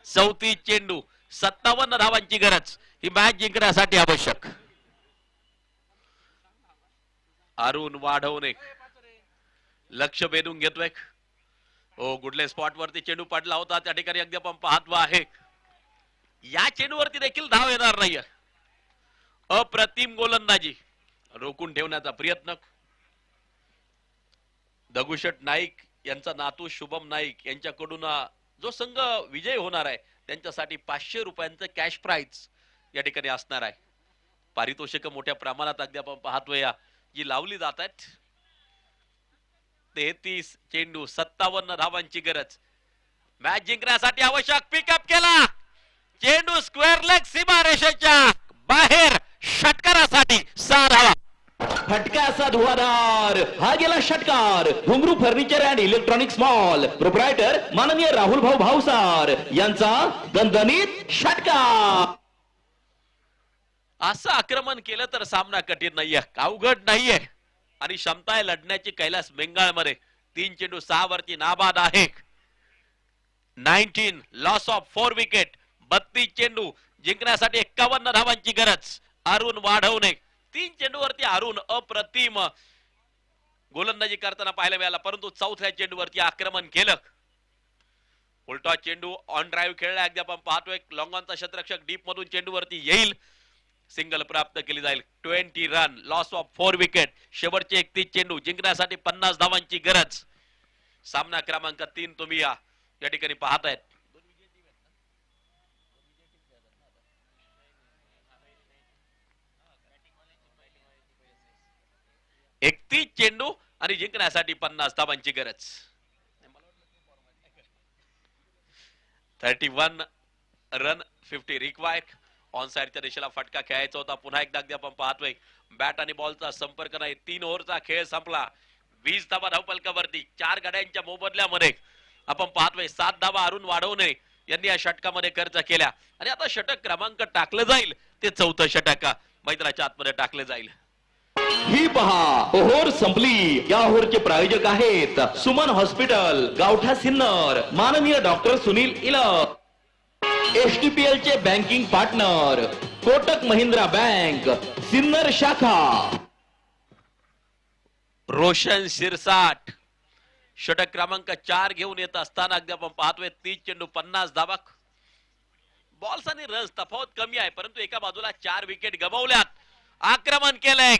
34 चेंडू 57 धावांची गरज ही मॅच जिंकण्यासाठी आवश्यक. अरुण वाढवणे लक्ष वेधून घेतोय. हो गुडले स्पॉट वरती चेंडू पडला होता. त्या ठिकाणी अगदी आपण पाहतो आहे. या चेंडूवरती देखील धाव येणार नाही. अप्रतिम गोलंदाजी रोखून ठेवण्याचा प्रयत्न. दगुशट नाईक यांचा नातू शुभम नाईक यांच्याकडून जो संघ विजय होणार आहे त्यांच्यासाठी 500 रुपयांचं कॅश प्राइज या ठिकाणी असणार आहे. पारितोषिक मोठ्या प्रमाणात अगदी आपण पाहतोय जी लावली जात आहेत. 33 चेंडू 57 धावांची गरज. मॅच जिंकण्यासाठी आवश्यक. पिकअप केला चेंडू स्क्वेअर लेग सीमारेषेच्या बाहेर षटकारासाठी 6 धावा. फटका असा धुवाधार हा गेला षटकार. घुंगरू furniture and electronics mall proprietor माननीय राहुल भाऊ भावसार यांचा दणदणीत षटकार. असं आक्रमण केलं तर सामना कठीण नाहीये, अवघड नाहीये आणि क्षमता आहे लढण्याची कैलास बेंगाळमध्ये. 3 चेंडू 6 वरती नाबाद आहे. 19 लॉस ऑफ 4 विकेट. 32 चेंडू जिंकण्यासाठी 51 धावांची गरज. अरुण वाढवणे 3 चेंडूवरती अरुण अप्रतिम गोलंदाजी करताना पाहायला मिळाला. परंतु चौथ्या चेंडूवरती आक्रमण केलं. उलटा चेंडू ऑन ड्राईव्ह खेळला. अगदी आपण पाहतोय लॉंग ऑनचा क्षेत्ररक्षक डीप मधून चेंडूवरती येईल. सिंगल प्राप्त केली जाईल. 20 रन लॉस ऑफ 4 विकेट. शेवटचे 31 चेंडू जिंकण्यासाठी 50 धावांची गरज. सामना क्रमांक 3 तुम्ही या ठिकाणी पाहतायत. एकतीस चेंडू आणि जिंकण्यासाठी 50 धावांची गरज. 31 रन 50 रिक्वायर्ड. ऑन साइडच्या दिशेला फटका खेळायचा होता. पुन्हा एकदा अगदी आपण पाहतोय बॅट आणि बॉलचा संपर्क नाही. 3 ओव्हरचा खेळ संपला. 20 धावा धावफलकावरती. 4 गाड्यांच्या मोबदल्यामध्ये आपण पाहतोय 7 धावा अरुण वाढवणे यांनी या षटकामध्ये खर्च केल्या आणि आता षटक क्रमांक टाकलं जाईल ते 4थं षटक मैदानाच्या आतमध्ये टाकलं जाईल. ही पहा ओव्हर संपली. या ओव्हरचे प्रायोजक आहेत सुमन हॉस्पिटल गावठा सिन्नर माननीय डॉक्टर सुनील इलक. एसटीपीएल चे banking partner Kotak Mahindra bank Sinnar शाखा. रोशन शिरसाट षटक क्रमांक 4 घेऊन येत असताना अगदी आपण पाहतोय 30 चेंडू 50 धावा. बॉल्स आणि रन्स तफावत कमी आहे परंतु एका बाजूला 4 विकेट गमावल्यात. आक्रमण केलंय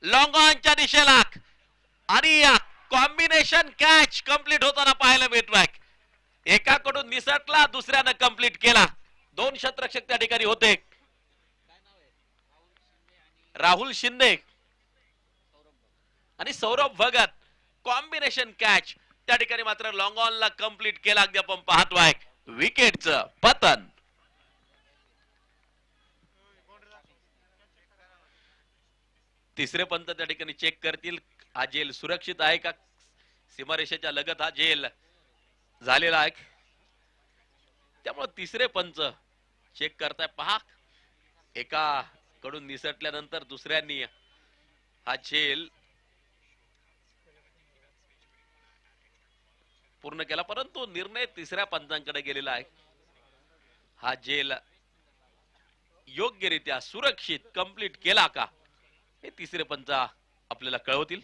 लॉंग ऑनच्या दिशेला आणि कॉम्बिनेशन कॅच कंप्लीट होताना पाहायला मिळतोय. एकाकडून निसटला दुसऱ्यानं कंप्लीट केला. 2 क्षेत्ररक्षक त्या ठिकाणी होते. राहुल शिंदे आणि सौरभ भगत. कॉम्बिनेशन कॅच त्या ठिकाणी मात्र लॉंग ऑनला कंप्लीट केला. अगदी आपण पाहतोय विकेटचं पतन. तिसरे पंत त्या ठिकाणी चेक करतील हा झेल सुरक्षित आहे का. सीमारेषेच्या लगत हा झेल झालेला आहे त्यामुळे तिसरे पंच चेक करताय. पहा एका कडून निसटल्यानंतर दुसऱ्यांनी हा झेल पूर्ण केला परंतु निर्णय तिसऱ्या पंचांकडे गेलेला आहे. हा झेल योग्यरित्या सुरक्षित कंप्लीट केला का हे तिसरे पंच आपल्याला कळवतील.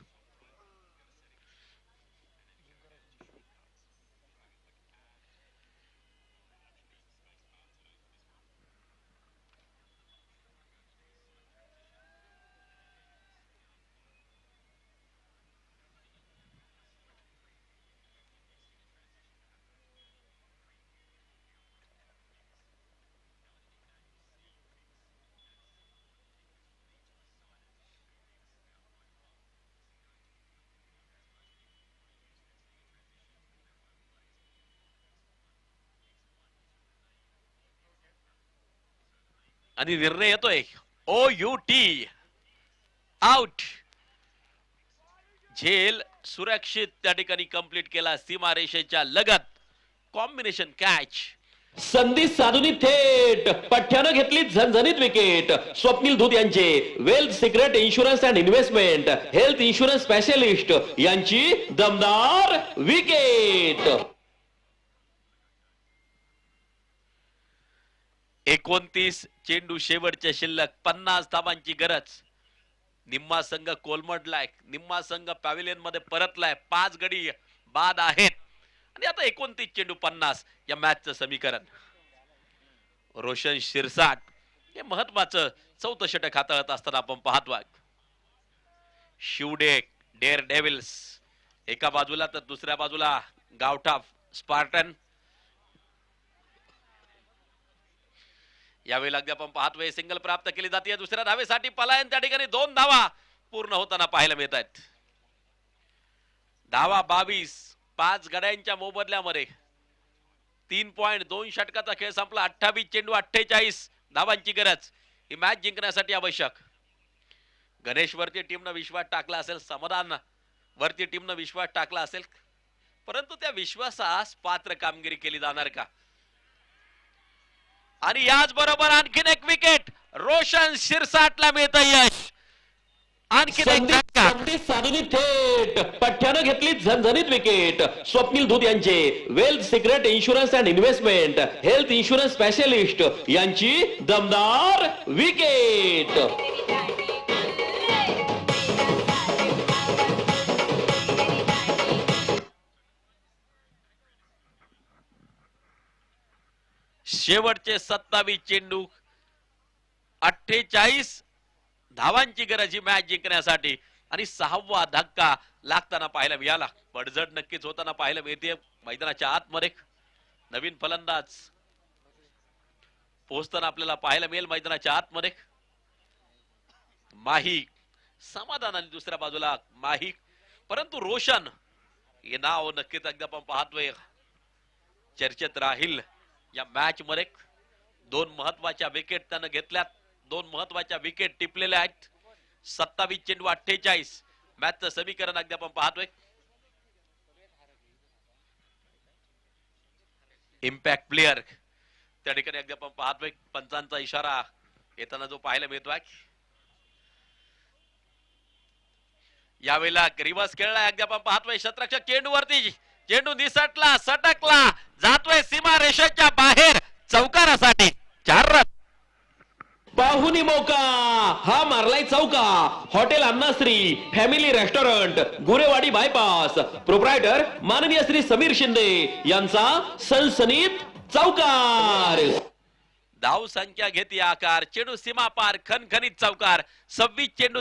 आणि निर्णय येतोय OUT आउट. झेल सुरक्षित त्या ठिकाणी कंप्लीट केला सीमारेषेच्या लगत. Combination catch. संधी साधून थेट पठ्ठ्यानं घेतली झणझणीत विकेट. स्वप्नील धूत यांचे wealth secret insurance and investment health insurance specialist यांची दमदार विकेट. 29 चेंडू शेवटच्या शिल्लक 50 धावांची गरज. निम्मा संघ कोलमडलाय, निम्मा संघ पॅव्हिलियन मध्ये परतलाय. 5 गडी बाद आहेत आणि आता 29 चेंडू 50 या मॅचचं समीकरण. रोशन शिरसाट हे महत्वाचं 4थं षटक हाताळत असताना आपण पाहतोय. शिवडे डेअर डेव्हिल्स एका बाजूला तर दुसऱ्या बाजूला गावठा स्पार्टन. यावेळी अगदी आपण पाहतोय सिंगल प्राप्त केली जाते. दुसऱ्या धावेसाठी पलायन त्या ठिकाणी 2 धावा पूर्ण होताना पाहायला मिळत आहेत. धावा 22 5 गड्यांच्या मोबदल्यामध्ये 3.2 षटकाचा खेळ संपला. 28 चेंडू 48 धावांची गरज. ही मॅच जिंकण्यासाठी आवश्यक. गणेश वरती टीमनं विश्वास टाकला असेल, समाधान वरती टीमनं विश्वास टाकला असेल, परंतु त्या विश्वासास पात्र कामगिरी केली जाणार का? आणि याच बरोबर आणखीन एक विकेट रोशन शिरसाटला मिळतं यश. आणखीन एक झटका. संधी साधून थेट पठ्ठ्यानं घेतली झणझणीत विकेट. स्वप्नील धूत यांचे wealth secret insurance and investment health insurance specialist यांची दमदार विकेट. शेवटचे 27 चेंडू 48 धावांची गरज ही मॅच जिंकण्यासाठी आणि 6वा धक्का लागताना पाहायला मिळाला. पडझड नक्कीच होताना पाहायला मिळते मैदानाच्या आतमध्ये. नवीन फलंदाज पोहोचताना आपल्याला पाहायला मिळेल मैदानाच्या आतमध्ये. माही समाधान आणि दुसऱ्या बाजूला माही, परंतु रोशन हे नाव नक्कीच एकदा आपण पाहतोय चर्चेत राहील या मॅच मध्ये. 2 महत्वाच्या विकेट त्यानं घेतल्यात, 2 महत्वाच्या विकेट टिपलेल्या आहेत. 27 चेंडू 48 मॅचचं समीकरण अगदी आपण पाहतोय. इम्पॅक्ट प्लेअर त्या ठिकाणी अगदी आपण पाहतोय. पंचांचा इशारा येताना जो पाहायला मिळतोय. यावेळेला रिवर्स खेळलाय अगदी आपण पाहतोय. शतरक्षक चेंडूवरती, चेंडू निसटला, सटकला, जातोय सीमा रेषेच्या बाहेर चौकारासाठी. 4 रन. पाहुणी मौका हा मारलाय चौका. Hotel Annashri family restaurant Gurewadi bypass proprietor माननीय श्री समीर शिंदे यांचा सनसनीत चौकार. धाव संख्या घेते आकार. चेंडू सीमा पार, खणखणीत चौकार. 26 चेंडू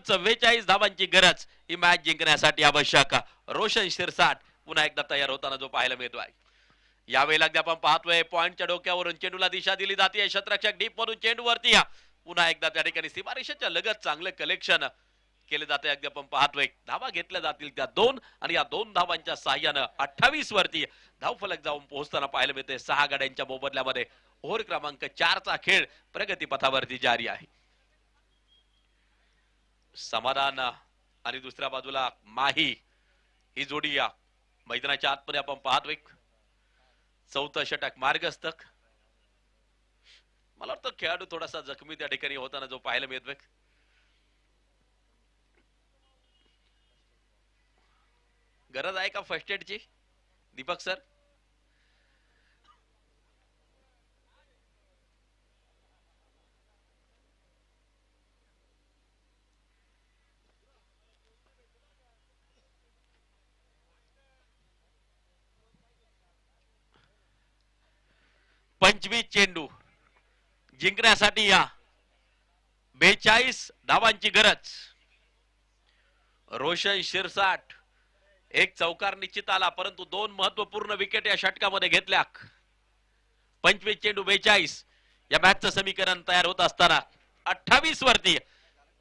44 धावांची गरज ही मॅच जिंकण्यासाठी आवश्यक. रोशन शिरसाट पुन्हा एकदा तयार होताना जो पाहायला मिळतोय. यावेळेला अगदी आपण पाहतोय पॉइंटच्या डोक्यावरून चेंडूला दिशा दिली जाते. शतरक्षक डीप मधून चेंडू वरती पुन्हा एकदा त्या ठिकाणी सीमारेषेच्या लगत चांगले कलेक्शन केले जाते. अगदी आपण पाहतोय धावा घेतल्या जातील त्या 2 आणि या 2 धावांच्या साह्यानं 28 वरती धाव फलक जाऊन पोहोचताना पाहायला मिळते. 6 गाड्यांच्या मोबदल्यामध्ये ओव्हर क्रमांक 4चा खेळ प्रगती पथावरती जारी आहे. समाधान आणि दुसऱ्या बाजूला माही ही जोडी या मैदानाच्या आतमध्ये आपण पाहतोय. 4थं षटक मार्गस्थक. मला वाटतं खेळाडू थोडासा जखमी त्या ठिकाणी होताना जो पाहायला मिळतोय. गरज आहे का फर्स्ट एडची दीपक सर? पंचवीस चेंडू जिंकण्यासाठी या 42 धावांची गरज. रोशन शिरसाट एक चौकार निश्चित आला, परंतु 2 महत्वपूर्ण विकेट या षटकामध्ये घेतल्या. 25 चेंडू 42 या मॅचचं समीकरण तयार होत असताना 28 वरती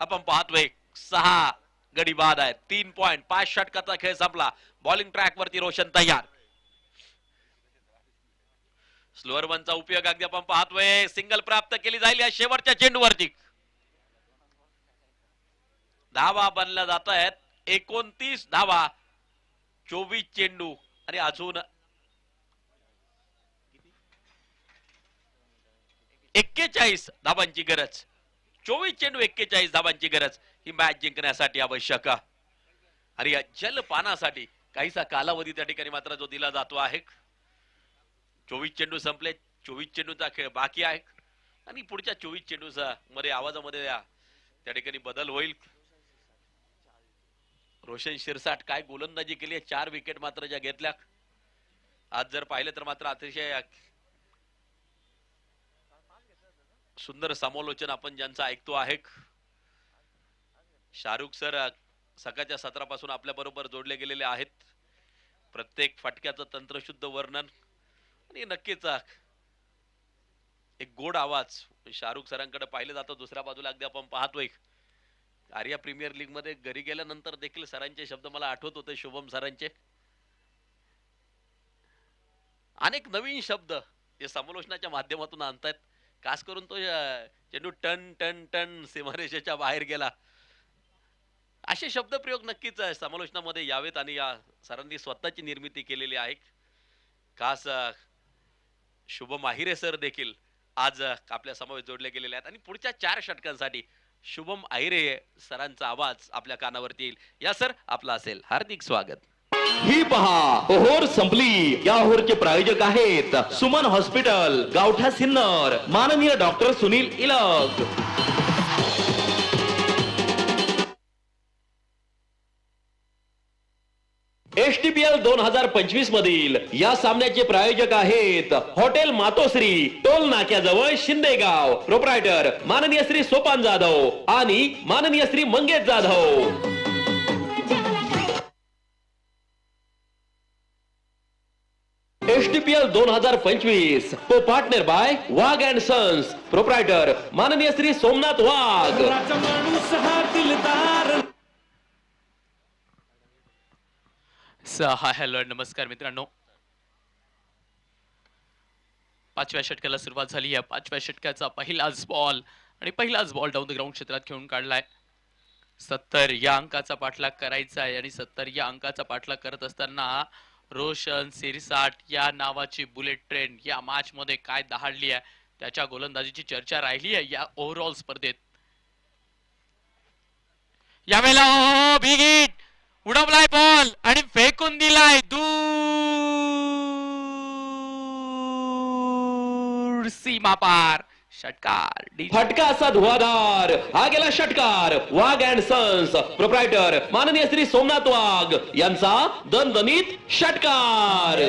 आपण पाहतोय 6 गडी बाद आहेत. 3.5 षटकाचा खेळ संपला. बॉलिंग ट्रॅक वरती रोशन तयार. स्लोअर वनचा उपयोग अगदी आपण पाहतोय. सिंगल प्राप्त केली जाईल या शेवटच्या चेंडूवरती. धावा बनल्या जात आहेत 29 धावा, 24 चेंडू आणि अजून 41 धावांची गरज. 24 चेंडू 41 धावांची गरज ही मॅच जिंकण्यासाठी आवश्यक. आणि या जलपानासाठी काहीसा कालावधी त्या ठिकाणी मात्र जो दिला जातो आहे. 24 चेंडू संपले, 24 चेंडूचा खेळ बाकी आहे आणि पुढच्या 24 चेंडूचा मध्ये आवाजामध्ये त्या ठिकाणी बदल होईल. रोशन शिरसाट काय गोलंदाजी केली आहे, 4 विकेट मात्र ज्या घेतल्या. आज जर पाहिलं तर मात्र अतिशय सुंदर समालोचन आपण ज्यांचं ऐकतो आहे. शाहरुख सर सकाळच्या सत्रापासून आपल्या बरोबर जोडले गेलेले आहेत. प्रत्येक फटक्याचं तंत्रशुद्ध वर्णन आणि नक्कीच एक गोड आवाज शाहरुख सरांकडे पाहिलं जातं. दुसऱ्या बाजूला अगदी आपण पाहतोय आर्या प्रीमियर लीग मध्ये घरी गेल्यानंतर देखील सरांचे शब्द मला आठवत होते, शुभम सरांचे. अनेक नवीन शब्द जे समालोचनाच्या माध्यमातून आणतायत. खास करून तो चेंडू टन टन टन सीमारेषेच्या बाहेर गेला, असे शब्दप्रयोग नक्कीच समालोचनामध्ये यावेत आणि या सरांनी स्वतःची निर्मिती केलेली आहे. खास शुभम आहिरे सर देखील आज आपल्या समवेत जोडले गेलेले आहेत आणि पुढच्या 4 षटकांसाठी शुभम आहिरे सरांचा आवाज आपल्या कानावरती येईल. या सर, आपला असेल हार्दिक स्वागत. ही पहा ओहोर संपली. या ओहोरचे प्रायोजक आहेत सुमन हॉस्पिटल, गावठा सिन्नर, माननीय डॉक्टर सुनील इलक. एसटीपीएल 2025 मधील या सामन्याचे प्रायोजक आहेत हॉटेल मातोश्री, टोल नाक्याजवळ शिंदेगाव. प्रोप्रायटर माननीय श्री सोपान जाधव आणि माननीय Shri Mangesh Jadhav. STPL 2025 co partner by Wagh and sons. Proprietor माननीय श्री सोमनाथ वाघ. हॅलो नमस्कार मित्रांनो. 5व्या षटकाला सुरुवात झाली आहे. 5व्या षटकाचा पहिलाच बॉल आणि पहिलाच बॉल डाऊन द ग्राउंड क्षेत्रात खेळून काढलाय. 70 या अंकाचा पाठलाग करायचा आहे आणि 70 या अंकाचा पाठलाग करत असताना रोशन सिरसाट या नावाची बुलेट ट्रेन या मॅच मध्ये काय दहाडली आहे त्याच्या गोलंदाजीची चर्चा राहिली आहे या ओव्हरऑल स्पर्धेत. यावेळेला बिग हिट, उडवलाय बॉल आणि फेकून दिलाय दूर सीमा पार. षटकार, फटका असा धुवाधार. हा गेला षटकार. वाघ अँड सन्स. प्रोप्रायटर माननीय श्री सोमनाथ वाघ यांचा दणदणीत षटकार.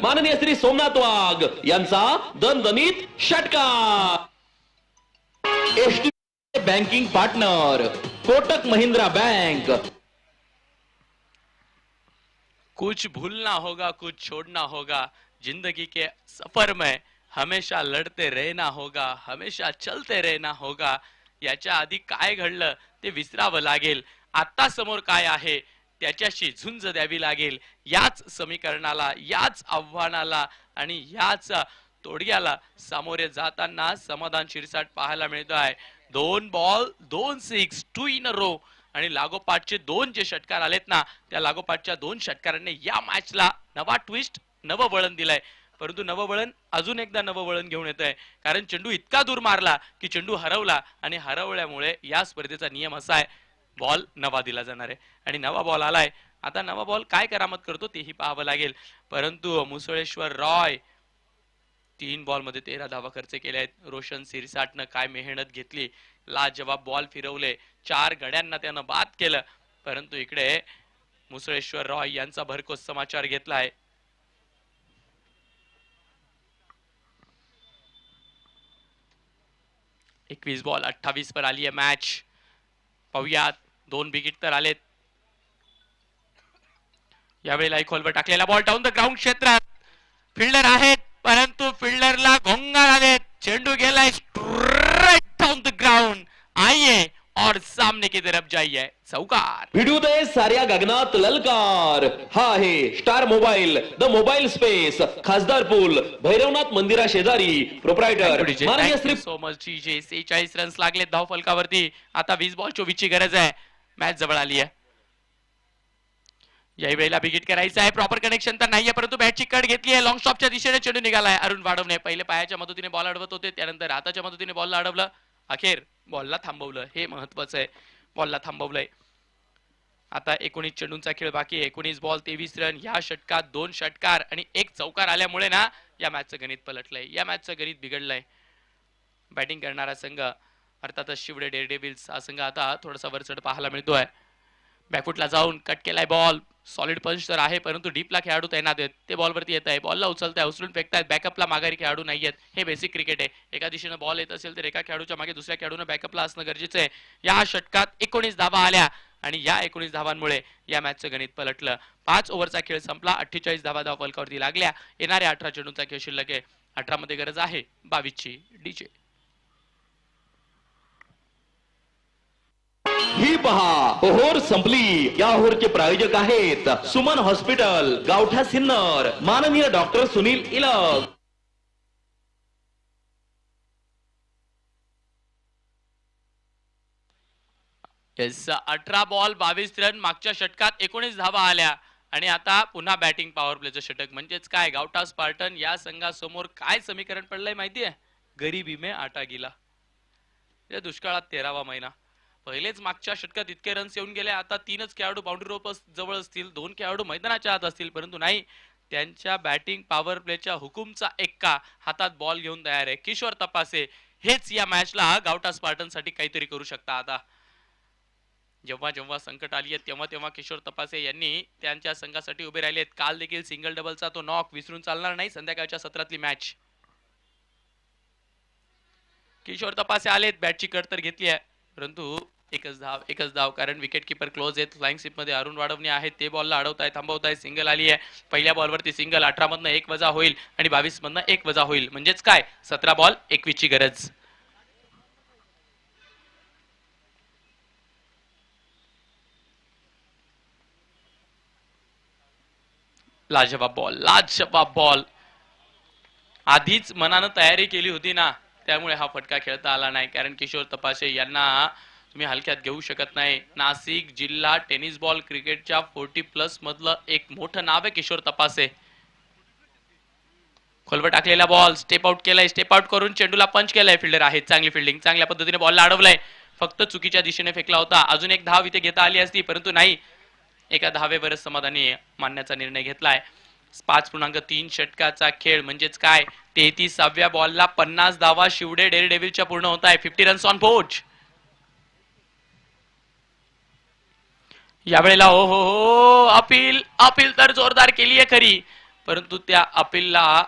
माननीय श्री सोमनाथ वाघ यांचा दणदणीत षटकार. ST banking partner Kotak Mahindra bank. कुछ भूलना होगा, कुछ छोड़ना होगा. जिंदगी के सफर में हमेशा लढते रहना होगा, हमेशा चलते रहना होगा. याच्या आधी काय घडलं ते विसरावं लागेल. आता समोर काय आहे त्याच्याशी झुंज द्यावी लागेल. याच समीकरणाला, याच आव्हानाला आणि याच तोडग्याला सामोरे जाताना समाधान शिरसाट पाहायला मिळतो आहे. 2 ball 2 six 2 in a row आणि लागोपाठचे 2 जे षटकार आलेत ना त्या लागोपाठच्या 2 षटकारांनी या मॅचला नवा ट्विस्ट, नवं वळण दिलंय. परंतु नवं वळण अजून एकदा नवं वळण घेऊन येत आहे, कारण चेंडू इतका दूर मारला की चेंडू हरवला आणि हरवल्यामुळे या स्पर्धेचा नियम असा आहे बॉल नवा दिला जाणार आहे आणि नवा बॉल आलाय. आता नवा बॉल काय करामत करतो तेही पाहावं लागेल. परंतु मुसळेश्वर रॉय 3 बॉल मध्ये 13 धावा खर्च केले आहेत. रोशन सिरसाटनं काय मेहनत घेतली, लाजवाब बॉल फिरवले, 4 गड्यांना त्यानं बाद केलं. परंतु इकडे मुसळेश्वर रॉय यांचा भरघोस समाचार घेतलाय. एकवीस बॉल 28 वर आली आहे मॅच. पाहूयात 2 विकेट तर आलेत. यावेळेला एक खोलवर टाकलेला बॉल डाऊन द ग्राउंड क्षेत्रात. फिल्डर आहेत परंतु फिल्डरला घोंगार आलेत. चेंडू गेलाय स्ट्रेट डाऊन द ग्राउंड. आइए और सामने की तरफ जाइए. चौकार. भिडू दे साऱ्या गगनात ललकार. हा आहे star mobile, the mobile space, खासदार पूल, भैरवनाथ मंदिरा शेजारी. प्रोप्रायटर माननीय Shri so much DJ. 46 runs लागले धाव फलकावरती. आता 20 बॉल 24 ची गरज आहे. मॅच जवळ आली आहे. याही वेळेला बिगिट करायचं आहे. प्रॉपर कनेक्शन तर नाहीये परंतु बॅटची कट घेतली आहे. लॉंग स्टॉपच्या दिशेने चेंडू निघालाय. अरुण वाढवणे पहिले पायाच्या मदतीने बॉल अडवत होते, त्यानंतर हाताच्या मदतीने बॉलला अडवलं. अखेर बॉलला थांबवलं. हे महत्वाचं आहे. बॉलला थांबवलंय. आता 19 चेंडूंचा खेळ बाकी आहे. 19 बॉल 23 रन. या षटकात 2 षटकार आणि 1 चौकार आल्यामुळे ना या मॅचचं गणित पलटलंय. या मॅचचं गणित बिघडलंय. बॅटिंग करणारा संघ अर्थातच शिवडे डेअरडेव्हिल्स हा संघ आता थोडासा वरचढ पाहायला मिळतोय. बॅकफुटला जाऊन कट केलाय बॉल. सॉलिड पंच तर आहे परंतु डीपला खेळाडू तैनात आहेत. ते बॉलवरती येत आहे. बॉलला उचलताय, उचलून फेकतायत. बॅकअपला माघारी खेळाडू नाहीयेत. हे बेसिक क्रिकेट आहे. एका दिशेनं बॉल येत असेल तर एका खेळाडूच्या मागे दुसऱ्या खेळाडूनं बॅकअपला असणं गरजेचं आहे. या षटकात 19 धावा आल्या आणि या 19 धावांमुळे या मॅचचं गणित पलटलं. 5 ओव्हरचा खेळ संपला. 48 धावा धाव फलकावरती लागल्या. येणाऱ्या 18 चेंडूंचा खेळ शिल्लक आहे. 18 मध्ये गरज आहे 22 ची. डीजे ही पहा ओव्हर संपली. या ओव्हरचे प्रायोजक आहेत सुमन हॉस्पिटल, गावठा सिन्नर, माननीय doctor Sunil Ilag. Yes 18 ball 22 run. मागच्या षटकात 19 धावा आल्या आणि आता पुन्हा बॅटिंग पॉवर प्लेचं षटक. म्हणजेच काय गावठा स्पार्टन या संघासमोर काय समीकरण पडलंय माहितीये? गरीबी में आटा गिला. या दुष्काळात 13वा महिना. पहिलेच मागच्या षटकात इतके रन्स येऊन गेले. आता 3च खेळाडू बाउंड्री रोप जवळ असतील, 2 खेळाडू मैदानाच्या आत असतील, परंतु नाही, त्यांच्या बॅटिंग पॉवर प्लेच्या हुकुमचा एक्का हातात बॉल घेऊन तयार आहे. किशोर तपासे हेच या मॅचला गावठा स्पार्टन साठी काहीतरी करू शकता. आता जेव्हा जेव्हा संकट आली आहेत तेव्हा तेव्हा किशोर तपासे यांनी त्यांच्या संघासाठी उभे राहिलेत. काल देखील सिंगल डबलचा तो नॉक विसरून चालणार नाही. संध्याकाळच्या सत्रातली मॅच. किशोर तपासे आलेत. बॅटची कट तर घेतली आहे परंतु एकच धाव कारण विकेट किपर क्लोज आहेत. फ्लाइंग स्लिप मध्ये अरुण वाढवणे आहेत. ते बॉलला अडवताय, थांबवताय. सिंगल आली आहे. पहिल्या बॉलवरती सिंगल. 18 मधनं 1 वजा होईल आणि 22 मधनं 1 वजा होईल. म्हणजेच काय 17 बॉल 21 ची गरज. लाजवाब बॉल, लाजवाब बॉल. आधीच मनानं तयारी केली होती ना, त्यामुळे हा फटका खेळता आला नाही. कारण किशोर तपासे यांना तुम्ही हलक्यात घेऊ शकत नाही. नाशिक जिल्हा टेनिस बॉल क्रिकेटच्या 40+ मधलं एक मोठं नाव आहे किशोर तपासे. खोलवर टाकलेला बॉल स्टेप आउट केलाय. स्टेप आउट करून चेंडूला पंच केलाय. फिल्डर आहे. चांगली फिल्डिंग, चांगल्या पद्धतीने बॉलला अडवलाय. फक्त चुकीच्या दिशेने फेकला होता. अजून एक धाव इथे घेता आली असती परंतु नाही. एका धावेवरच समाधानी मानण्याचा निर्णय घेतलाय. 5.3 षटकाचा खेळ म्हणजेच काय 33व्या बॉलला 50 धावा शिवडे डेअरडेव्हिल्सच्या पूर्ण होत आहे. 50 रन्स ऑन बोर्ड. यावेळेला हो हो हो अपील तर जोरदार केली आहे खरी परंतु त्या अपीलला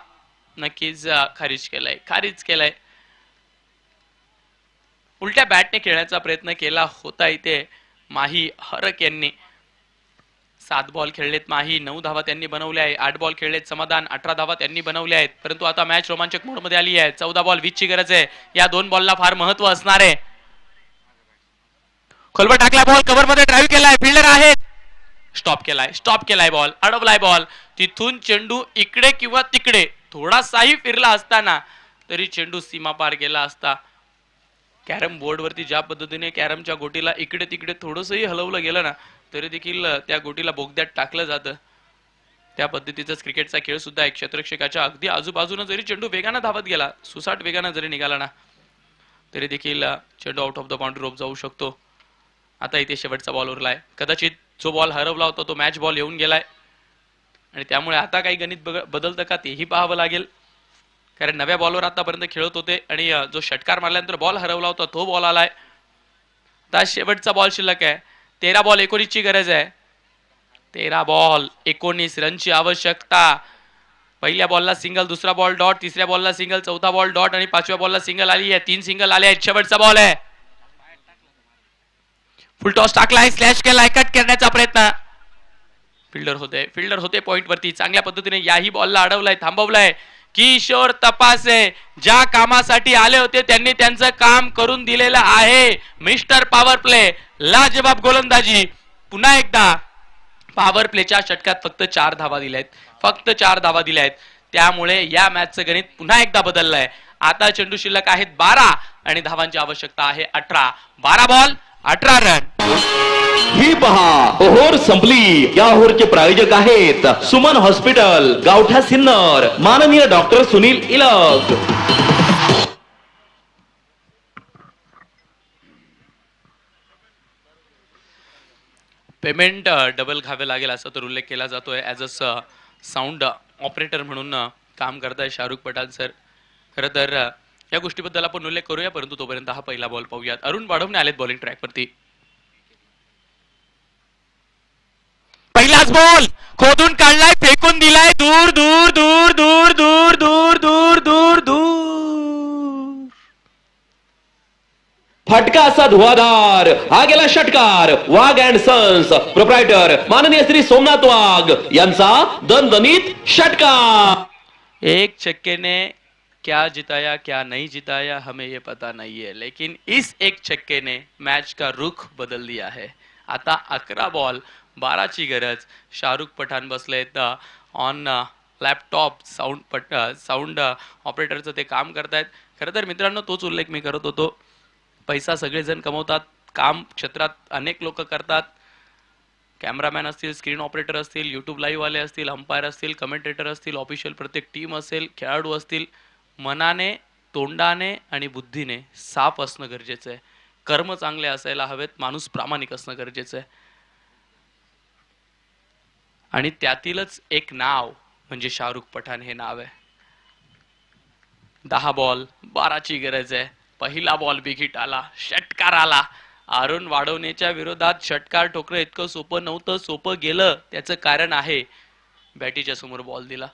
नक्कीच खारिज केलाय. उलट्या बॅटने खेळण्याचा प्रयत्न केला होता इथे माही हरक यांनी. 7 बॉल खेळलेत माही. 9 धावा त्यांनी बनवल्या आहे. 8 बॉल खेळलेत समाधान. 18 धावा त्यांनी बनवल्या आहेत. परंतु आता मॅच रोमांचक मोड मध्ये आली आहे. 14 बॉल 20 ची गरज आहे. या 2 बॉलला फार महत्व असणार आहे. खोलवर टाकला बॉल. कव्हर मध्ये ड्राईव्ह केलाय. फिल्डर आहेत. स्टॉप केलाय बॉल. अडवलाय बॉल. तिथून चेंडू इकडे किंवा तिकडे थोडासाही फिरला असताना तरी चेंडू सीमा पार गेला असता. कॅरम बोर्ड वरती ज्या पद्धतीने कॅरमच्या गोटीला इकडे तिकडे थोडंसंही हलवलं गेलं ना तरी देखील त्या गोटीला बोगद्यात टाकलं जातं. त्या पद्धतीचाच क्रिकेटचा खेळ सुद्धा आहे. क्षेत्ररक्षकाच्या अगदी आजूबाजूने जरी चेंडू वेगाने धावत गेला, सुसाट वेगाने जरी निघाला ना तरी देखील चेंडू आउट ऑफ द बाउंड्री रोप जाऊ शकतो. आता इथे शेवटचा बॉल उरलाय. कदाचित जो बॉल हरवला होता तो मॅच बॉल येऊन गेलाय आणि त्यामुळे आता काही गणित बदलतं का तेही पाहावं लागेल. कारण नव्या बॉलवर आतापर्यंत खेळत होते आणि जो षटकार मारल्यानंतर बॉल हरवला होता तो बॉल आलाय. आता शेवटचा बॉल शिल्लक आहे. 13 बॉल 19 ची गरज आहे. 13 बॉल 19 रनची आवश्यकता. पहिल्या बॉलला सिंगल, दुसरा बॉल डॉट, तिसऱ्या बॉलला सिंगल, चौथा बॉल डॉट आणि पाचव्या बॉलला सिंगल आली आहे. 3 सिंगल आले आहेत. शेवटचा बॉल आहे. फुल टॉस टाकलाय, स्लॅश केलाय, कट करण्याचा प्रयत्न. फिल्डर होते पॉइंट वरती. चांगल्या पद्धतीने याही बॉलला अडवलाय, थांबवलाय. किशोर तपासे ज्या कामासाठी आले होते त्यांनी त्यांचं काम करून दिलेलं आहे. मिस्टर पॉवर प्ले, लाजवाब गोलंदाजी. पुन्हा एकदा पॉवर प्लेच्या षटकात फक्त 4 धावा दिल्यात, फक्त 4 धावा दिल्यात. त्यामुळे या मॅचचं गणित पुन्हा एकदा बदललंय. आता चेंडू शिल्लक आहेत 12 आणि धावांची आवश्यकता आहे 18. 12 बॉल 18 रन. ही पहा ओव्हर संपली. या ओव्हरचे प्रायोजक आहेत सुमन हॉस्पिटल, गावठा सिन्नर, माननीय डॉक्टर सुनील इलक. पेमेंट डबल घ्यावे लागेल असा तर उल्लेख केला जातोय. ॲज अ साऊंड ऑपरेटर म्हणून काम करताय शाहरुख पठाण सर. खरं तर या गोष्टीबद्दल आपण उल्लेख करूया, परंतु तोपर्यंत हा पहिला बॉल पाहूयात. अरुण वाढवणे आलेत बॉलिंग ट्रॅकवरती. पहिलाच बॉल खोदून काढलाय, फेकून दिलाय दूर दूर दूर दूर दूर दूर दूर दूर दूर. फटका असा धुवाधार. हा गेला षटकार. वाघ अँड सन्स प्रोप्रायटर माननीय श्री सोमनाथ वाघ यांचा दणदणीत षटकार. एक छक्के ने क्या जिताया क्या नहीं जिताया हमें ये पता नहीं है, लेकिन इस एक छक्के ने मैच का रुख बदल दिया है. आता 11 बॉल 12 ची गरज. शाहरुख पठाण बसलेत ऑन लॅपटॉप. साऊंड ऑपरेटरचं ते काम करतायत. खरं तर मित्रांनो तोच उल्लेख मी करत होतो. पैसा सगळेजण कमवतात, काम क्षेत्रात अनेक लोक करतात. कॅमेरामॅन असतील, स्क्रीन ऑपरेटर असतील, यूट्यूब लाईव्ह वाले असतील, अंपायर असतील, कमेंटेटर असतील, ऑफिशियल प्रत्येक टीम असेल, खेळाडू असतील. मनाने, तोंडाने आणि बुद्धीने साफ असणं गरजेचं आहे. कर्म चांगले असायला हवेत, माणूस प्रामाणिक असणं गरजेचं आहे. आणि त्यातीलच एक नाव म्हणजे शाहरुख पठाण हे नाव आहे. 10 बॉल 12 ची गरज आहे. पहिला बॉल बिगिट आला, षटकार आला. अरुण वाढवणेच्या विरोधात षटकार ठोकणं इतकं सोपं नव्हतं. सोपं गेलं त्याचं कारण आहे बॅटीच्या समोर बॉल दिला,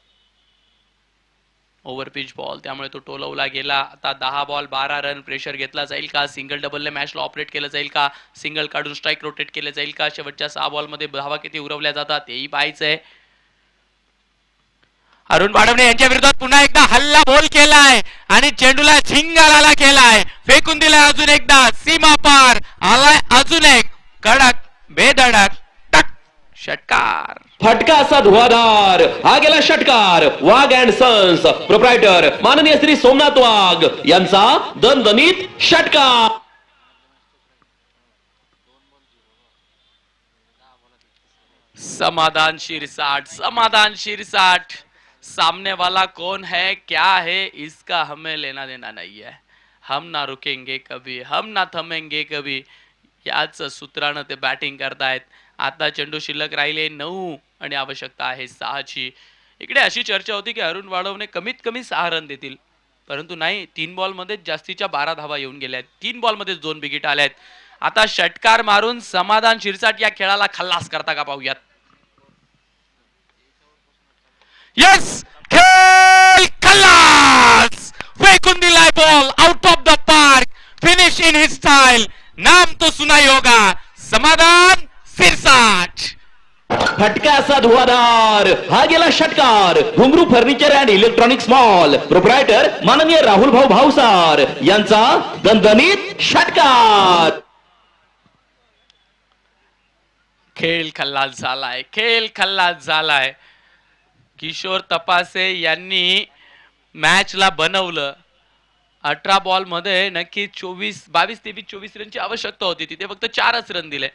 ओव्हरपिच बॉल, त्यामुळे तो टोलवला गेला. आता 10 बॉल 12 रन. प्रेशर घेतला जाईल का? सिंगल डबलने मॅचला ऑपरेट केलं जाईल का? सिंगल काढून स्ट्राईक रोटेट केलं जाईल का? शेवटच्या 6 बॉलमध्ये धावा किती उरवल्या जातात तेही पाहायचंय. अरुण वाढवणे यांच्या विरोधात पुन्हा एकदा हल्ला बोल केलाय आणि चेंडूला झिंगाराला केलाय, फेकून दिलाय अजून एकदा, सीमा पार आलाय अजून एक कडक बेधडक टक षटकार. फटका असा धुवाधार. हा गेला षटकार. वाघ अँड सन्स प्रोप्रायटर माननीय श्री सोमनाथ वाघ यांचा दणदणीत षटकार. समाधान शिरसाट, समाधान शिरसाट. सामने वाला कौन है क्या है इसका हमें लेना देना नहीं है. हम ना रुकेंगे कभी, हम ना थमेंगे कभी. याच सूत्रानं ते बॅटिंग करतायत. आता चेंडू शिल्लक राहिले 9 आणि आवश्यकता आहे 6 ची. इकडे अशी चर्चा होती की अरुण वाढवणे कमीत कमी 6 रन देतील, परंतु नाही. 3 बॉलमध्ये जास्तीच्या 12 धावा येऊन गेल्या आहेत. 3 बॉलमध्ये 2 विकेट आल्या आहेत. आता षटकार मारून समाधान शिरसाट या खेळाला खल्लास करता का पाहूयात. यस, खेळ खल्लास. फेकून दिलाय ball out of the park. Finish in his style. नाम तो सुना ही होगा, समाधान शिरसाट. फटका असा धुवाधार. हा गेला षटकार. घुंगरू furniture and electronics mall proprietor माननीय राहुल भाऊ भावसार यांचा दणदणीत षटकार. खेळ खल्लास झालाय, खेळ खल्लास झालाय. किशोर तपासे यांनी मॅचला बनवलं. 18 बॉल मध्ये नक्की 22 23 24 रनची आवश्यकता होती. तिथे फक्त 4च रन दिले.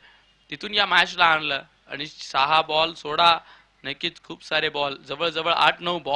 तिथून या मॅचला आणलं आणि 6 बॉल सोडा, नक्कीच खूप सारे बॉल, जवळजवळ 8-9 बॉल